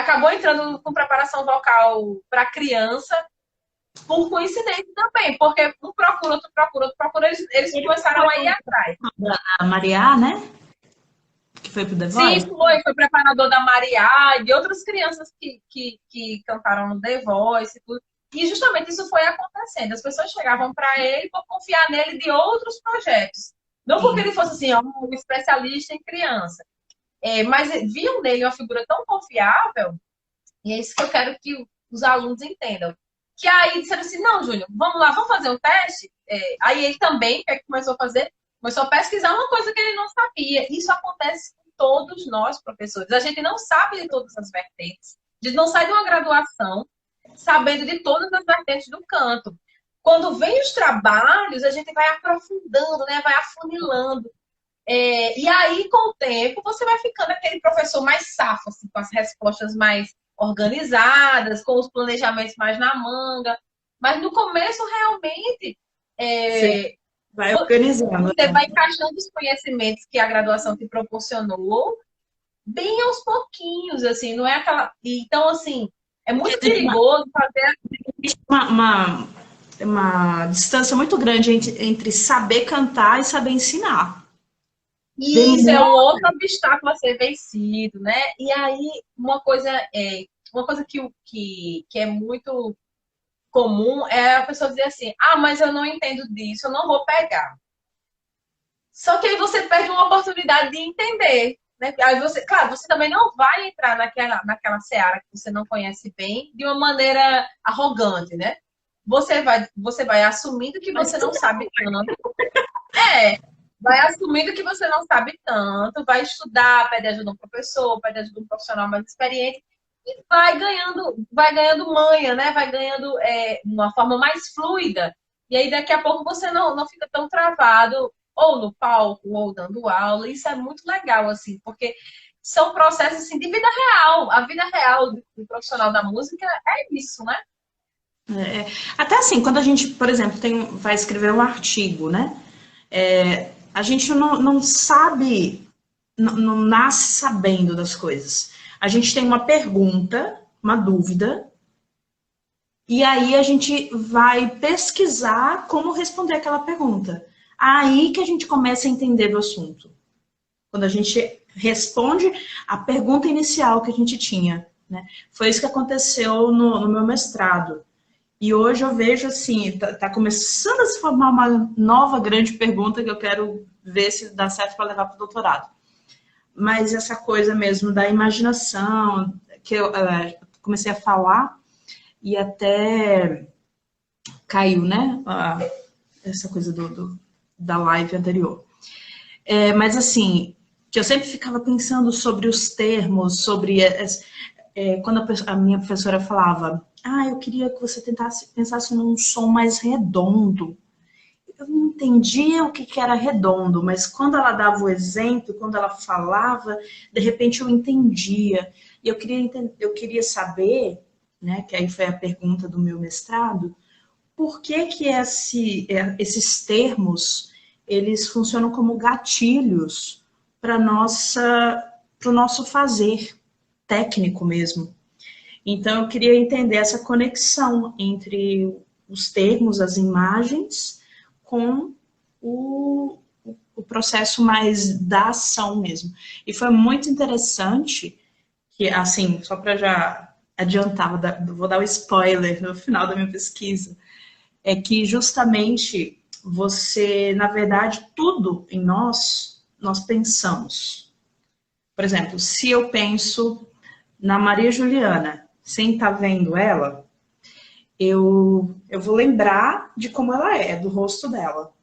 acabou entrando com preparação vocal para criança, por coincidência também, porque um procura, outro procura, eles começaram a ir atrás. A Maria, né? Que foi pro The Voice? Sim, foi preparador da Maria e de outras crianças que cantaram no The Voice e tudo. E justamente isso foi acontecendo. As pessoas chegavam para ele por confiar nele de outros projetos. Não porque ele fosse assim, um especialista em criança. Mas viam nele uma figura tão confiável, e é isso que eu quero que os alunos entendam. Que aí disseram assim, não, Júnior, vamos lá, vamos fazer um teste? Aí ele também, que começou a fazer, começou a pesquisar uma coisa que ele não sabia. Isso acontece com todos nós, professores. A gente não sabe de todas as vertentes. A gente não sai de uma graduação sabendo de todas as vertentes do canto. Quando vem os trabalhos, a gente vai aprofundando, né? Vai afunilando. E aí, com o tempo, você vai ficando aquele professor mais safo, assim, com as respostas mais organizadas, com os planejamentos mais na manga. Mas no começo, realmente, vai organizando. Você vai encaixando os conhecimentos que a graduação te proporcionou bem aos pouquinhos, assim, não é aquela... Então, assim, é muito perigoso fazer... Uma distância muito grande entre saber cantar e saber ensinar. E isso é um outro obstáculo a ser vencido, né? E aí, uma coisa que é muito comum é a pessoa dizer assim, mas eu não entendo disso, eu não vou pegar. Só que aí você perde uma oportunidade de entender, né? Aí você também não vai entrar naquela seara que você não conhece bem de uma maneira arrogante, né? Você vai assumindo que você não sabe tanto. Vai assumindo que você não sabe tanto, vai estudar, pede ajuda de um professor, pede ajuda de um profissional mais experiente e vai ganhando manha, né? Vai ganhando uma forma mais fluida. E aí daqui a pouco você não fica tão travado ou no palco ou dando aula. Isso é muito legal, assim, porque são processos assim, de vida real. A vida real do profissional da música é isso, né? Até assim, quando a gente, por exemplo, vai escrever um artigo, né? A gente não sabe, não nasce sabendo das coisas. A gente tem uma pergunta, uma dúvida, e aí a gente vai pesquisar como responder aquela pergunta. Aí que a gente começa a entender do assunto. Quando a gente responde a pergunta inicial que a gente tinha, né? Foi isso que aconteceu no meu mestrado. E hoje eu vejo assim, tá começando a se formar uma nova grande pergunta que eu quero ver se dá certo para levar para o doutorado. Mas essa coisa mesmo da imaginação, que eu comecei a falar e até caiu, né? Essa coisa da live anterior. Mas assim, que eu sempre ficava pensando sobre os termos, sobre... quando a minha professora falava, eu queria que você pensasse num som mais redondo. Eu não entendia o que era redondo, mas quando ela dava o exemplo, quando ela falava, de repente eu entendia. E eu queria saber, né, que aí foi a pergunta do meu mestrado, por que esses termos, eles funcionam como gatilhos para o nosso fazer técnico mesmo. Então, eu queria entender essa conexão entre os termos, as imagens, com o processo mais da ação mesmo. E foi muito interessante, que, assim, só para já adiantar, vou dar o spoiler no final da minha pesquisa, é que justamente você, na verdade, tudo em nós pensamos. Por exemplo, se eu penso na Maria Juliana, sem estar vendo ela, eu vou lembrar de como ela é, do rosto dela.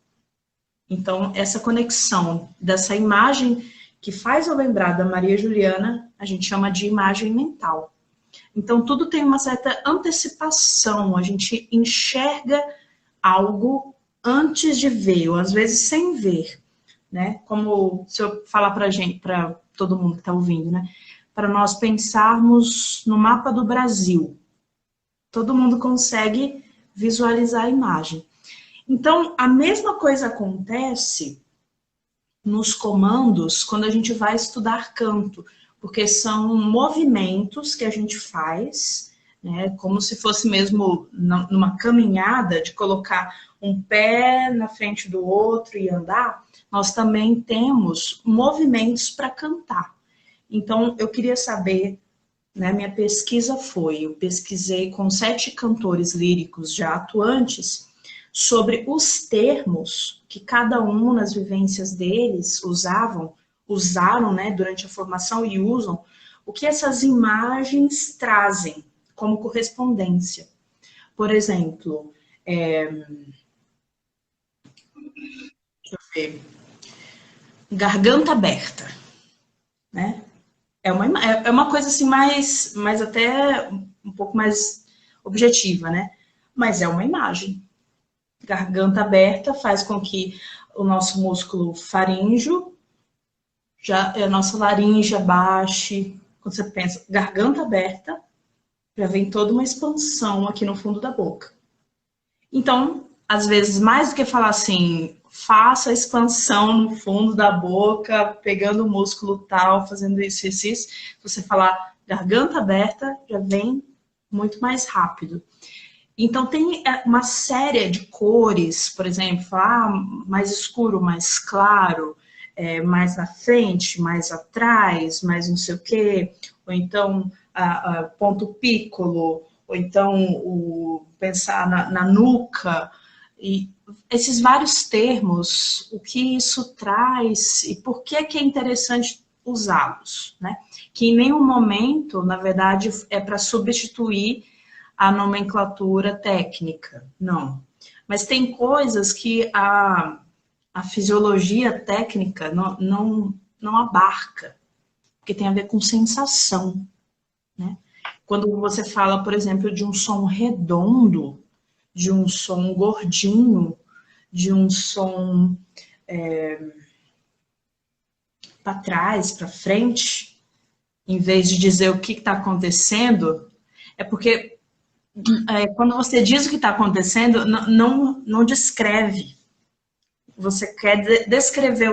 Então, essa conexão dessa imagem que faz eu lembrar da Maria Juliana, a gente chama de imagem mental. Então, tudo tem uma certa antecipação, a gente enxerga algo antes de ver, ou às vezes sem ver, né? Como se eu falar para todo mundo que está ouvindo, né? Para nós pensarmos no mapa do Brasil. Todo mundo consegue visualizar a imagem. Então, a mesma coisa acontece nos comandos quando a gente vai estudar canto. porque são movimentos que a gente faz, né, como se fosse mesmo numa caminhada, de colocar um pé na frente do outro e andar. Nós também temos movimentos para cantar. Então, eu queria saber, né, minha pesquisa eu pesquisei com 7 cantores líricos já atuantes sobre os termos que cada um, nas vivências deles, usaram, né, durante a formação e usam, o que essas imagens trazem como correspondência. Por exemplo, deixa eu ver, garganta aberta, né? É uma coisa assim mais até um pouco mais objetiva, né? Mas é uma imagem. Garganta aberta faz com que o nosso músculo faríngeo, a nossa laringe baixe. Quando você pensa garganta aberta, já vem toda uma expansão aqui no fundo da boca. Então, às vezes, mais do que falar assim, faça a expansão no fundo da boca, pegando o músculo tal, fazendo isso, você falar garganta aberta, já vem muito mais rápido. Então, tem uma série de cores, por exemplo, mais escuro, mais claro, mais na frente, mais atrás, mais não sei o quê, ou então ponto piccolo, ou então pensar na nuca, e esses vários termos, o que isso traz e por que é interessante usá-los, né? Que em nenhum momento, na verdade, é para substituir a nomenclatura técnica, não. Mas tem coisas que a fisiologia técnica não abarca, porque tem a ver com sensação, né? Quando você fala, por exemplo, de um som redondo, de um som gordinho, de um som para trás, para frente, em vez de dizer o que está acontecendo, é porque quando você diz o que está acontecendo, não descreve. Você quer descrever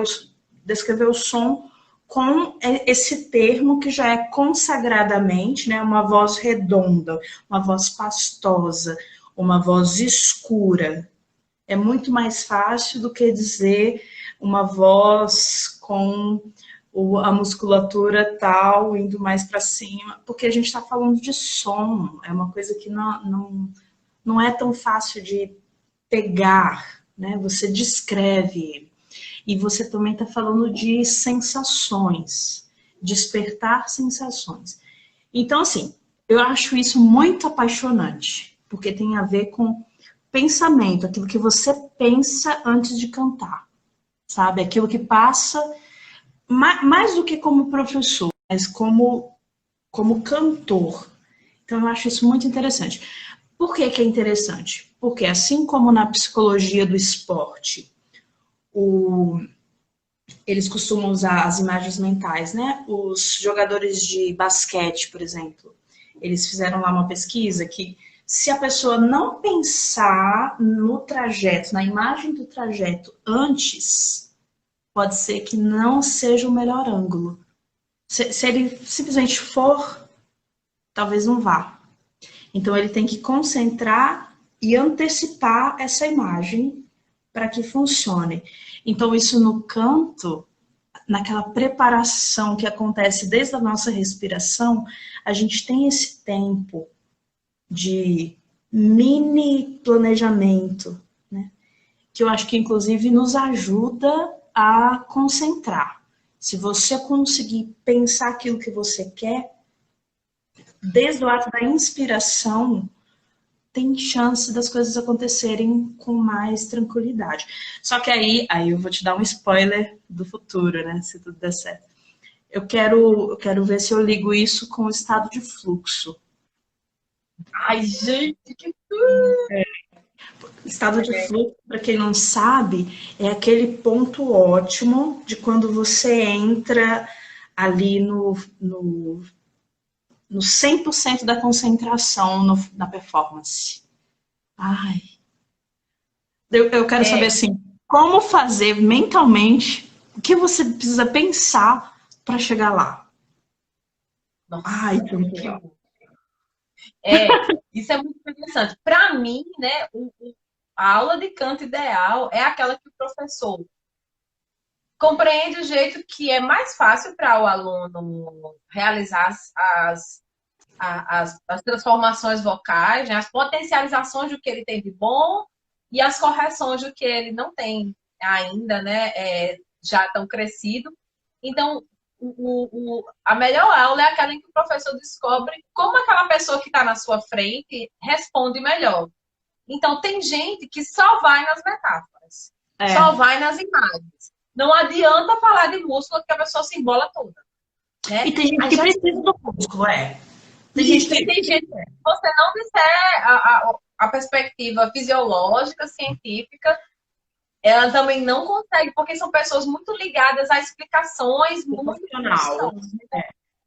o som com esse termo que já é consagradamente, né, uma voz redonda, uma voz pastosa, uma voz escura. É muito mais fácil do que dizer uma voz com a musculatura tal, indo mais para cima, porque a gente está falando de som, é uma coisa que não é tão fácil de pegar, né? Você descreve, e você também está falando de sensações, despertar sensações. Então, assim, eu acho isso muito apaixonante, porque tem a ver com pensamento, aquilo que você pensa antes de cantar, sabe? Aquilo que passa, mais do que como professor, mas como cantor. Então, eu acho isso muito interessante. Por que que é interessante? Porque, assim como na psicologia do esporte, eles costumam usar as imagens mentais, né? Os jogadores de basquete, por exemplo, eles fizeram lá uma pesquisa que, se a pessoa não pensar no trajeto, na imagem do trajeto antes, pode ser que não seja o melhor ângulo. Se ele simplesmente for, talvez não vá. Então, ele tem que concentrar e antecipar essa imagem para que funcione. Então, isso no canto, naquela preparação que acontece desde a nossa respiração, a gente tem esse tempo de mini planejamento, né? Que eu acho que, inclusive, nos ajuda a concentrar. Se você conseguir pensar aquilo que você quer, desde o ato da inspiração, tem chance das coisas acontecerem com mais tranquilidade. Só que aí eu vou te dar um spoiler do futuro, né? Se tudo der certo. Eu quero ver se eu ligo isso com o estado de fluxo. Ai, gente, que tudo! Estado de fluxo, para quem não sabe, é aquele ponto ótimo de quando você entra ali no 100% da concentração na performance. Ai. Eu quero saber, assim, como fazer mentalmente, o que você precisa pensar para chegar lá. Nossa, Ai, que que legal. bom. É, isso é muito interessante. Para mim, né, a aula de canto ideal é aquela que o professor compreende o jeito que é mais fácil para o aluno realizar as transformações vocais, né, as potencializações do que ele tem de bom e as correções do que ele não tem ainda, né, já tão crescido. Então, a melhor aula é aquela em que o professor descobre como aquela pessoa que está na sua frente responde melhor. Então, tem gente que só vai nas metáforas, só É. vai nas imagens. Não adianta falar de músculo que a pessoa se embola toda, E né? tem gente A que gente, precisa do músculo, é. Tem gente isso, e que. tem gente, se você não disser a perspectiva fisiológica, científica, ela também não consegue, porque são pessoas muito ligadas a explicações muito Emocional. cristãs. Então,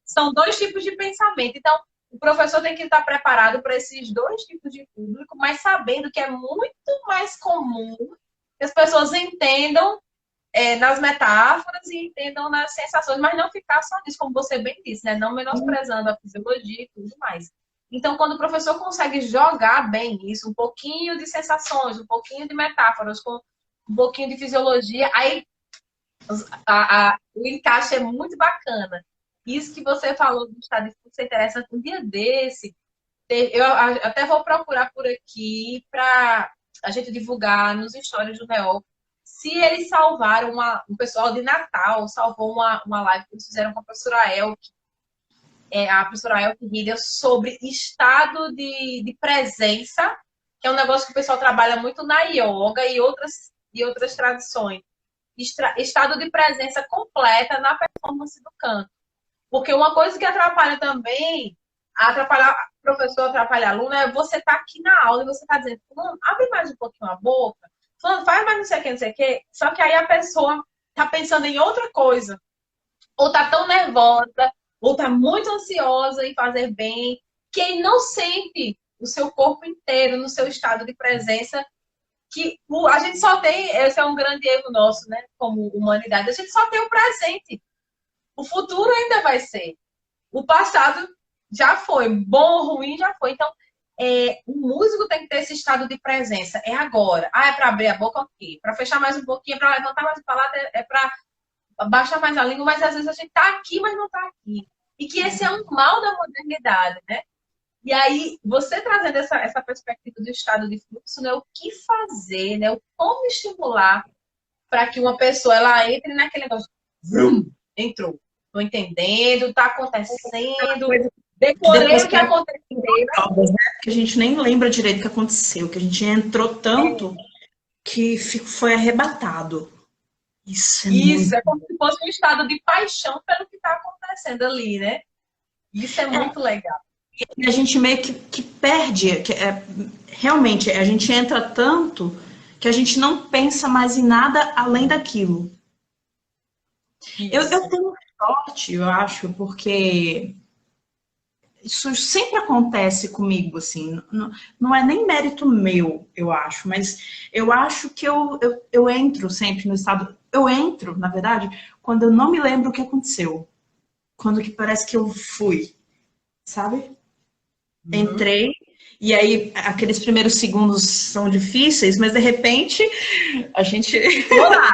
são dois tipos de pensamento. Então, o professor tem que estar preparado para esses dois tipos de público, mas sabendo que é muito mais comum que as pessoas entendam nas metáforas e entendam nas sensações, mas não ficar só nisso, como você bem disse, né? Não menosprezando a fisiologia e tudo mais. Então, quando o professor consegue jogar bem isso, um pouquinho de sensações, um pouquinho de metáforas, com um pouquinho de fisiologia, aí o encaixe é muito bacana. Isso que você falou do estado de fluxo é interessante. Um dia desse, eu até vou procurar por aqui para a gente divulgar nos stories do Real. Se eles salvaram um pessoal de Natal, salvou uma live que eles fizeram com a professora Elke, a professora Elke Hidel, sobre estado de presença, que é um negócio que o pessoal trabalha muito na yoga e outras tradições. Estado de presença completa na performance do canto. Porque uma coisa que atrapalha também, atrapalhar professor, atrapalhar aluno, é você estar aqui na aula e você está dizendo, fulano, abre mais um pouquinho a boca, fulano, faz mais não sei o que, não sei o que. Só que aí a pessoa está pensando em outra coisa. Ou está tão nervosa, ou está muito ansiosa em fazer bem, que aí não sente o seu corpo inteiro no seu estado de presença, que a gente só tem, esse é um grande erro nosso, né, como humanidade, a gente só tem o presente. O futuro ainda vai ser. O passado já foi. Bom ou ruim já foi. Então, o músico tem que ter esse estado de presença. É agora. Ah, é para abrir a boca, ok. Para fechar mais um pouquinho, é para levantar mais o palato, é para baixar mais a língua, mas às vezes a gente está aqui, mas não está aqui. E que esse é um mal da modernidade, né? E aí, você trazendo essa perspectiva do estado de fluxo, né? O que fazer, né? O como estimular para que uma pessoa ela entre naquele negócio. Vrum, entrou. Estou entendendo, está acontecendo. Que Decorei depois o que aconteceu. que a gente nem lembra direito o que aconteceu, que a gente entrou tanto que foi arrebatado. Isso é Isso, muito. é como se fosse um estado de paixão pelo que está acontecendo ali, né? Isso é muito legal. E a gente meio que perde, realmente, a gente entra tanto que a gente não pensa mais em nada além daquilo. Eu tenho sorte, eu acho, porque isso sempre acontece comigo, assim, não é nem mérito meu, eu acho, mas eu acho que eu entro sempre no estado, eu entro, na verdade, quando eu não me lembro o que aconteceu, quando que parece que eu fui, sabe? Entrei, e aí aqueles primeiros segundos são difíceis, mas de repente a gente Olá!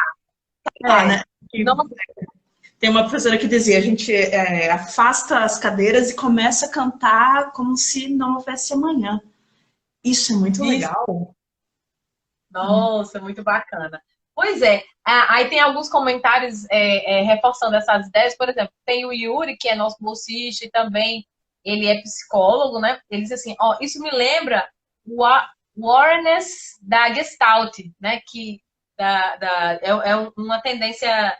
tá, né? Não, Tem uma professora que dizia, a gente afasta as cadeiras e começa a cantar como se não houvesse amanhã. Isso é muito isso. legal. Nossa, muito bacana. Pois é, aí tem alguns comentários reforçando essas ideias. Por exemplo, tem o Yuri, que é nosso bolsista e também ele é psicólogo, né? Ele diz assim, ó, isso me lembra o awareness da Gestalt, né? Que é uma tendência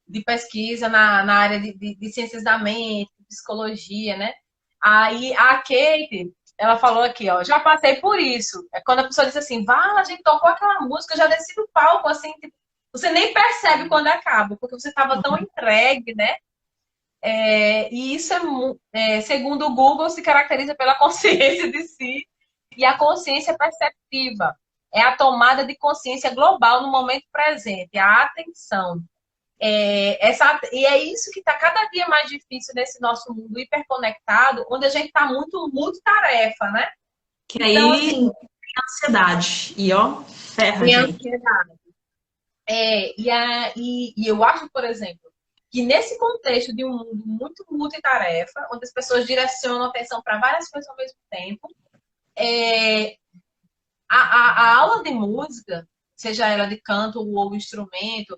de pesquisa na área de ciências da mente, psicologia, né? Aí a Kate, ela falou aqui, ó, já passei por isso. É quando a pessoa diz assim, vá, a gente tocou aquela música, eu já desci do palco, assim, tipo, você nem percebe quando acaba, porque você estava tão entregue, né? E isso segundo o Google, se caracteriza pela consciência de si e a consciência perceptiva. É a tomada de consciência global no momento presente, a atenção. E é isso que está cada dia mais difícil nesse nosso mundo hiperconectado, onde a gente está muito, muito tarefa, né? Que Então, aí assim, tem ansiedade. E ó, ferra, tem gente. ansiedade. E eu acho, por exemplo, que nesse contexto de um mundo muito multitarefa, onde as pessoas direcionam a atenção para várias coisas ao mesmo tempo, a aula de música, seja ela de canto ou instrumento,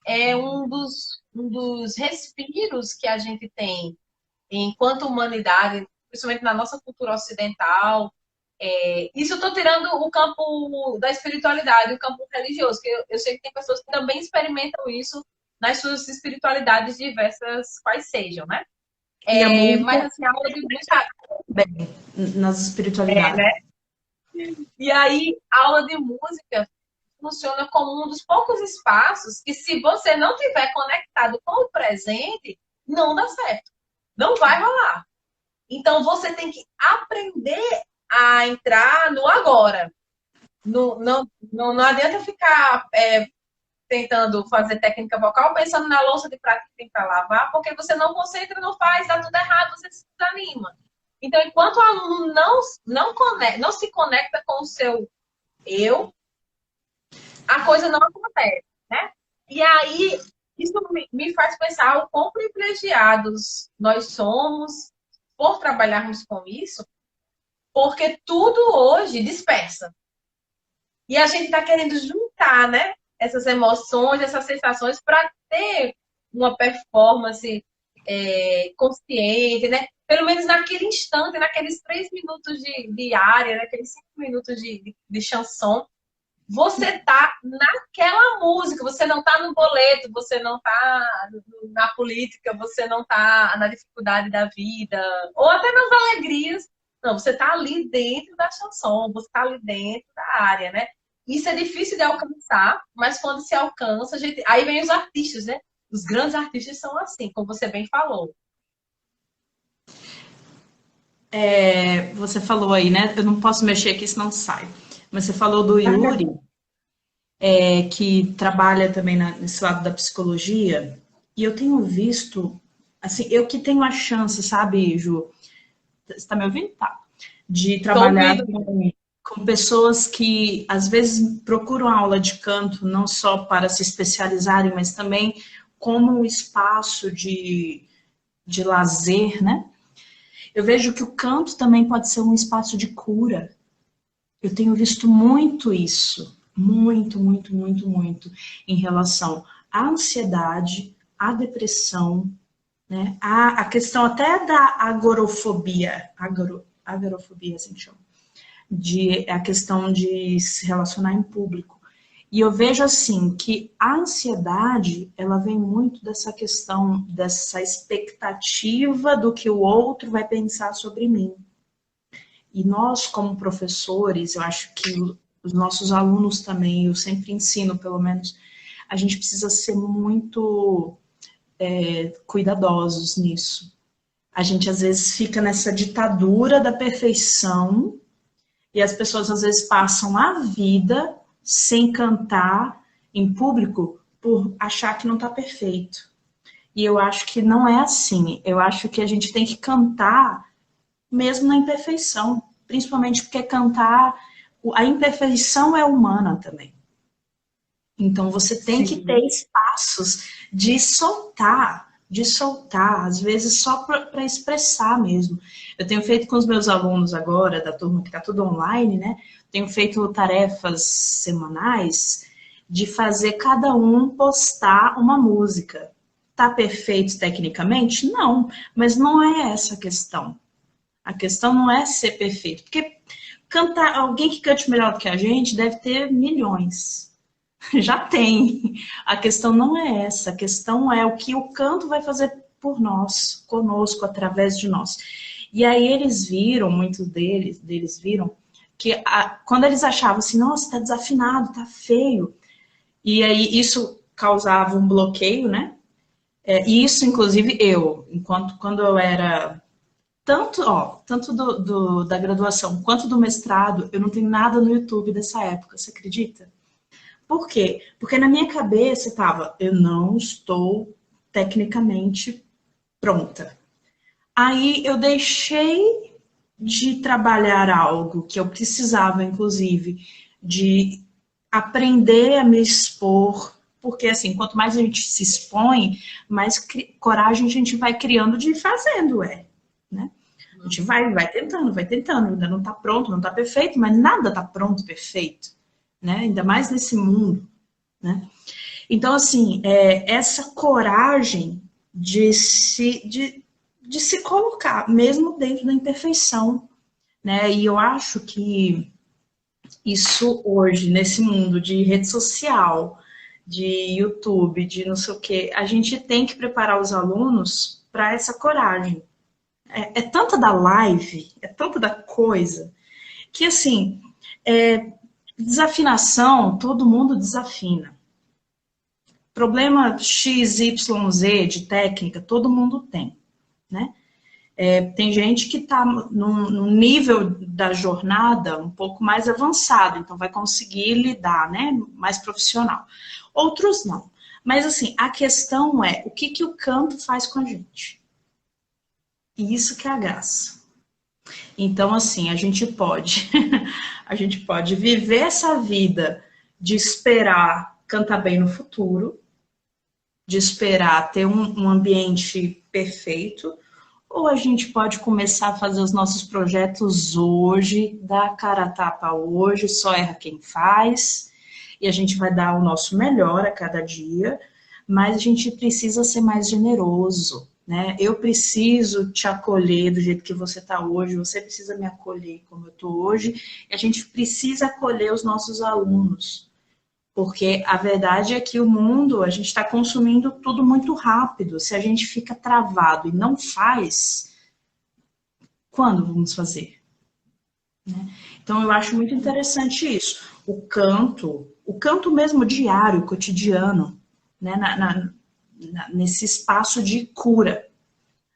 é um dos respiros que a gente tem enquanto humanidade, principalmente na nossa cultura ocidental. Isso eu estou tirando o campo da espiritualidade, o campo religioso, que eu sei que tem pessoas que também experimentam isso nas suas espiritualidades diversas, quais sejam, né? E a Mas música assim, a aula de música bem nas espiritualidades. né? E aí, a aula de música funciona como um dos poucos espaços que, se você não tiver conectado com o presente, não dá certo. Não vai rolar. Então, você tem que aprender a entrar no agora. Não adianta ficar tentando fazer técnica vocal pensando na louça de prato que tem para lavar, porque você não concentra, não faz, dá tudo errado, você se desanima. Então, enquanto o aluno não se conecta com o seu eu, a coisa não acontece, né? E aí, isso me faz pensar o quão privilegiados nós somos por trabalharmos com isso, porque tudo hoje dispersa. E a gente está querendo juntar, né? Essas emoções, essas sensações para ter uma performance consciente, né? Pelo menos naquele instante, naqueles 3 minutos de área, naqueles 5 minutos de chanson, você tá naquela música, você não tá no boleto, você não tá na política, você não tá na dificuldade da vida, ou até nas alegrias. Não, você tá ali dentro da chanson, você tá ali dentro da área, né? Isso é difícil de alcançar, mas quando se alcança, a gente... aí vem os artistas, né? Os grandes artistas são assim, como você bem falou. Você falou aí, né? Eu não posso mexer aqui senão sai. Mas você falou do Yuri, que trabalha também nesse lado da psicologia, e eu tenho visto, assim, eu que tenho a chance, sabe, Ju? Você está me ouvindo? Tá. De trabalhar com pessoas que às vezes procuram aula de canto não só para se especializarem, mas também como um espaço de lazer, né? Eu vejo que o canto também pode ser um espaço de cura. Eu tenho visto muito isso, muito, muito, muito, muito, em relação à ansiedade, à depressão, né? A questão até da agorafobia, agorafobia, assim que chama, a questão de se relacionar em público. E eu vejo assim que a ansiedade, ela vem muito dessa questão, dessa expectativa do que o outro vai pensar sobre mim. E nós, como professores, eu acho que os nossos alunos também, eu sempre ensino, pelo menos, a gente precisa ser muito cuidadosos nisso. A gente, às vezes, fica nessa ditadura da perfeição e as pessoas, às vezes, passam a vida sem cantar em público por achar que não está perfeito. E eu acho que não é assim. Eu acho que a gente tem que cantar mesmo na imperfeição. Principalmente porque cantar... A imperfeição é humana também. Então, você tem que ter espaços de soltar, às vezes só para expressar mesmo. Eu tenho feito com os meus alunos agora, da turma que está tudo online, né? Tenho feito tarefas semanais de fazer cada um postar uma música. Tá perfeito tecnicamente? Não, mas não é essa a questão. A questão não é ser perfeito, porque alguém que cante melhor do que a gente deve ter milhões. Já tem. A questão não é essa, a questão é o que o canto vai fazer por nós, conosco, através de nós. E aí eles viram, muitos deles viram, que quando eles achavam assim, nossa, tá desafinado, tá feio, e aí isso causava um bloqueio, né? E isso, inclusive, quando eu era, tanto da graduação quanto do mestrado, eu não tenho nada no YouTube dessa época, você acredita? Por quê? Porque na minha cabeça estava, eu não estou tecnicamente pronta. Aí eu deixei de trabalhar algo que eu precisava, inclusive, de aprender a me expor, porque assim, quanto mais a gente se expõe, mais coragem a gente vai criando de ir fazendo, né? A gente vai tentando, ainda não está pronto, não está perfeito, mas nada está pronto, perfeito, né? Ainda mais nesse mundo, né? Então, assim, essa coragem de se colocar, mesmo dentro da imperfeição, né? E eu acho que isso hoje, nesse mundo de rede social, de YouTube, de não sei o quê, a gente tem que preparar os alunos para essa coragem. É tanta da live, é tanta da coisa, que assim, desafinação, todo mundo desafina. Problema X, Y, Z de técnica, todo mundo tem, né? Tem gente que está num nível da jornada um pouco mais avançado, então vai conseguir lidar, né? Mais profissional. Outros não. Mas assim, a questão é o que o canto faz com a gente. E isso que é a graça. Então, assim, a gente pode viver essa vida de esperar cantar bem no futuro, de esperar ter um ambiente perfeito, ou a gente pode começar a fazer os nossos projetos hoje, dar a cara a tapa hoje, só erra quem faz, e a gente vai dar o nosso melhor a cada dia, mas a gente precisa ser mais generoso, né? Eu preciso te acolher do jeito que você está hoje, você precisa me acolher como eu estou hoje, e a gente precisa acolher os nossos alunos. Porque a verdade é que o mundo, a gente está consumindo tudo muito rápido. Se a gente fica travado e não faz, quando vamos fazer? Né? Então, eu acho muito interessante isso. O canto mesmo diário, cotidiano, né? Nesse espaço de cura.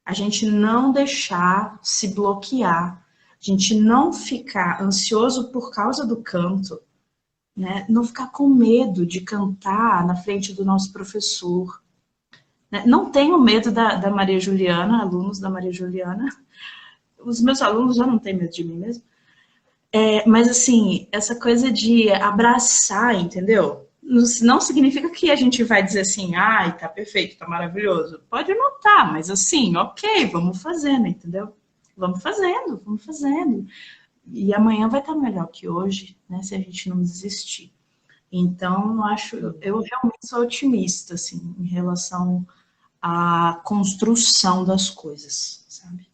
A gente não deixar se bloquear, a gente não ficar ansioso por causa do canto, né? Não ficar com medo de cantar na frente do nosso professor. Né? Não tenho medo da Maria Juliana, alunos da Maria Juliana. Os meus alunos já não têm medo de mim mesmo. Mas, assim, essa coisa de abraçar, entendeu? Não significa que a gente vai dizer assim, ai, tá perfeito, tá maravilhoso. Pode não tá, mas assim, ok, vamos fazendo, entendeu? Vamos fazendo. E amanhã vai estar melhor que hoje, né, se a gente não desistir. Então, eu realmente sou otimista, assim, em relação à construção das coisas, sabe?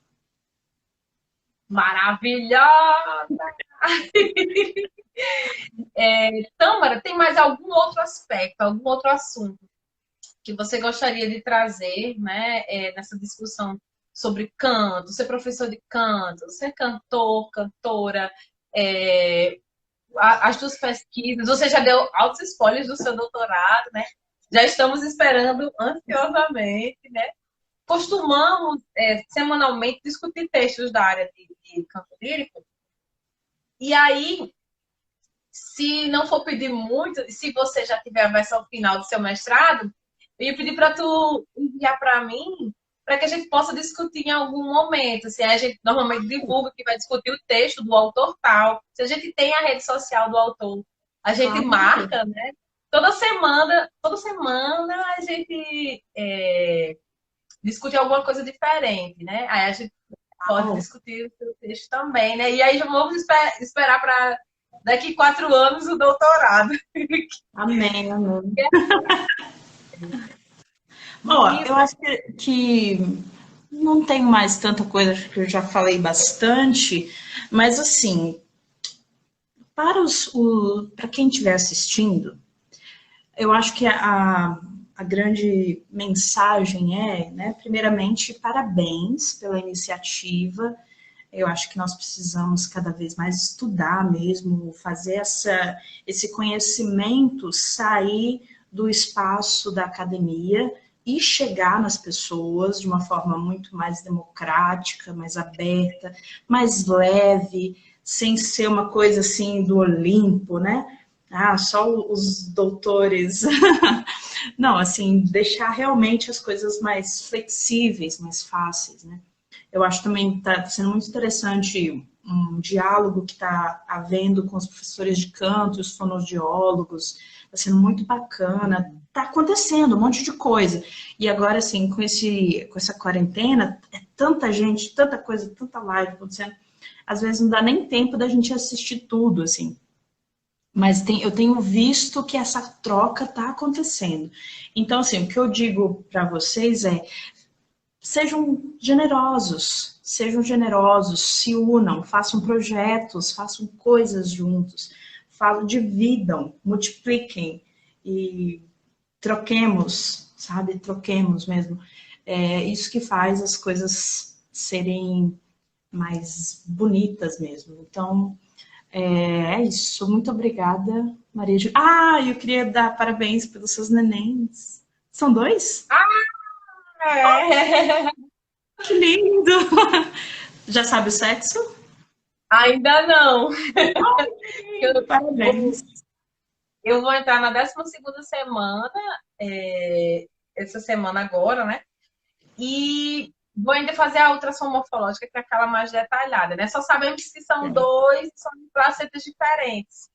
Maravilhosa! Tâmara, tem mais algum outro aspecto, algum outro assunto que você gostaria de trazer, né, nessa discussão sobre canto, ser professor de canto, ser cantor, cantora, as suas pesquisas, você já deu altos spoilers do seu doutorado, né? Já estamos esperando ansiosamente, né? Costumamos semanalmente discutir textos da área de canto lírico. E aí, se não for pedir muito, se você já tiver a versão final do seu mestrado, eu ia pedir para tu enviar para mim, para que a gente possa discutir em algum momento. Assim, a gente normalmente divulga que vai discutir o texto do autor tal. Se a gente tem a rede social do autor, a gente marca, né? Toda semana a gente discute alguma coisa diferente, né? Aí a gente pode discutir o seu texto também, né? E aí já vamos esperar para daqui 4 anos o doutorado. Amém. Ó, eu acho que não tenho mais tanta coisa, acho que eu já falei bastante, mas assim, para quem estiver assistindo, eu acho que a grande mensagem né, primeiramente, parabéns pela iniciativa. Eu acho que nós precisamos cada vez mais estudar mesmo, fazer esse conhecimento sair do espaço da academia e chegar nas pessoas de uma forma muito mais democrática, mais aberta, mais leve, sem ser uma coisa assim do Olimpo, né? Ah, só os doutores. Não, assim, deixar realmente as coisas mais flexíveis, mais fáceis, né? Eu acho também que está sendo muito interessante um diálogo que está havendo com os professores de canto, os fonoaudiólogos, está sendo muito bacana, está acontecendo um monte de coisa. E agora, assim, com essa quarentena, é tanta gente, tanta coisa, tanta live acontecendo, às vezes não dá nem tempo da gente assistir tudo, assim. Mas eu tenho visto que essa troca está acontecendo. Então, assim, o que eu digo para vocês é sejam generosos, se unam, façam projetos, façam coisas juntos, dividam, multipliquem e troquemos, sabe? Troquemos mesmo. É isso que faz as coisas serem mais bonitas mesmo. Então, é isso. Muito obrigada, Maria Ju. Ah, eu queria dar parabéns pelos seus nenéns. São dois? É. Que lindo! Já sabe o sexo? Ainda não. Eu, Parabéns. eu vou entrar na 12ª semana, essa semana agora, né? E vou ainda fazer a ultrassom morfológica, que é aquela mais detalhada, né? Só sabemos que são dois, são de placentas diferentes.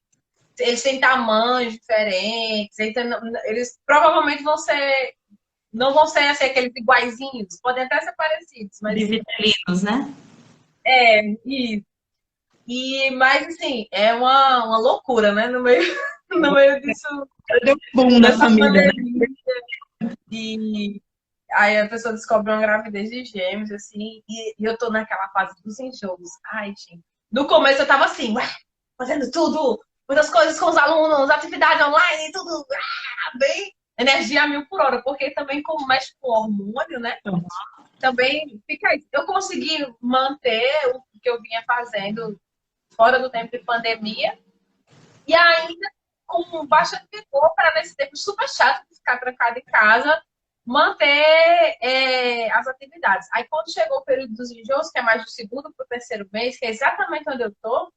Eles têm tamanhos diferentes, então eles provavelmente não vão ser assim, aqueles iguaizinhos, podem até ser parecidos, mas Bivitelinos, né? isso. Mas assim, é uma loucura, né? No meio disso, Deu boom na dessa família, né? pandemia. E aí a pessoa descobre uma gravidez de gêmeos, assim, e eu tô naquela fase dos enjoos. Ai, gente. No começo eu tava assim, ué, fazendo tudo, muitas coisas com os alunos, atividade online, tudo, bem, energia a 1000 por hora, porque também como mexe com o hormônio, né? Também fica isso. Eu consegui manter o que eu vinha fazendo fora do tempo de pandemia, e ainda com bastante vigor para nesse tempo super chato de ficar trancado em casa, manter as atividades. Aí quando chegou o período dos enjoos, que é mais do segundo para o terceiro mês, que é exatamente onde eu tô,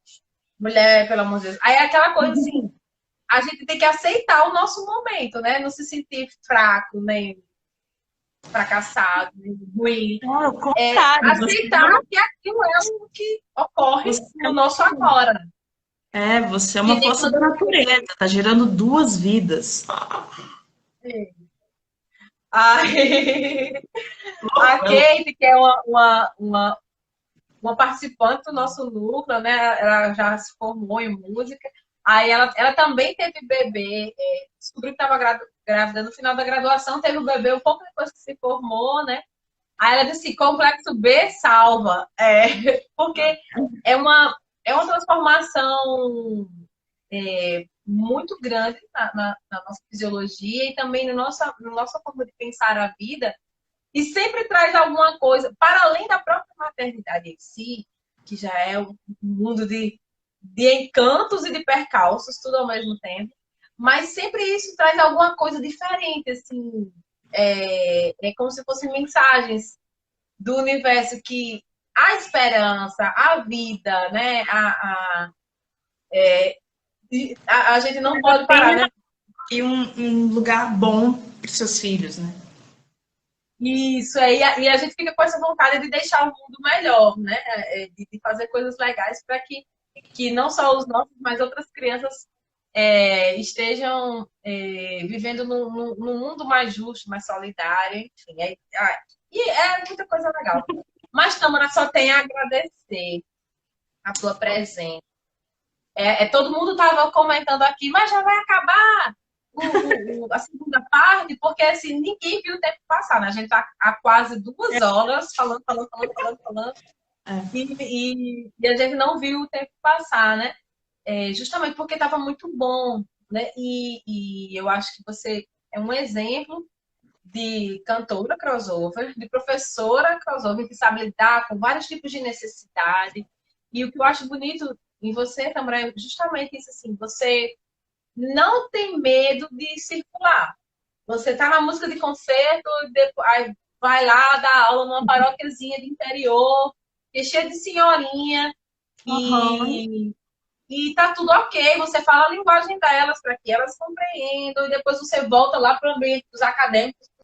mulher, pelo amor de Deus, aí é aquela coisa assim, a gente tem que aceitar o nosso momento, né? Não se sentir fraco, nem fracassado, nem ruim. Não, ao contrário, Aceitar que aquilo é o que ocorre no nosso agora. você é Que uma nem força da natureza, tá gerando duas vidas. A Kate, que é uma participante do nosso núcleo, né? Ela já se formou em música. Aí ela também teve bebê, descobriu que estava grávida no final da graduação, teve o bebê um pouco depois que se formou, né? Aí ela disse, complexo B salva. Porque é uma transformação muito grande na nossa fisiologia e também na nossa forma de pensar a vida. E sempre traz alguma coisa, para além da própria maternidade em si, que já é um mundo de encantos e de percalços, tudo ao mesmo tempo. Mas sempre isso traz alguma coisa diferente, assim. É como se fossem mensagens do universo que a esperança, a vida, né? A gente não pode parar, né? E um lugar bom para os seus filhos, né? Isso, e a gente fica com essa vontade de deixar o mundo melhor, né? De fazer coisas legais para que não só os nossos, mas outras crianças estejam vivendo num mundo mais justo, mais solidário, enfim. E é muita coisa legal. Mas, Tamara, só tem a agradecer a tua presença. Todo mundo estava comentando aqui, mas já vai acabar a segunda parte, porque assim, ninguém viu o tempo passar, né? A gente está há quase 2 horas falando. E a gente não viu o tempo passar, né? Justamente porque estava muito bom, né? E eu acho que você é um exemplo de cantora crossover, de professora crossover, que sabe lidar com vários tipos de necessidade. E o que eu acho bonito em você, Tamara, é justamente isso, assim, você não tem medo de circular. Você tá na música de concerto, depois, aí vai lá dar aula numa paróquiazinha de interior, que é cheia de senhorinha, Uhum. e tá tudo ok, você fala a linguagem delas para que elas compreendam, e depois você volta lá para o ambiente dos acadêmicos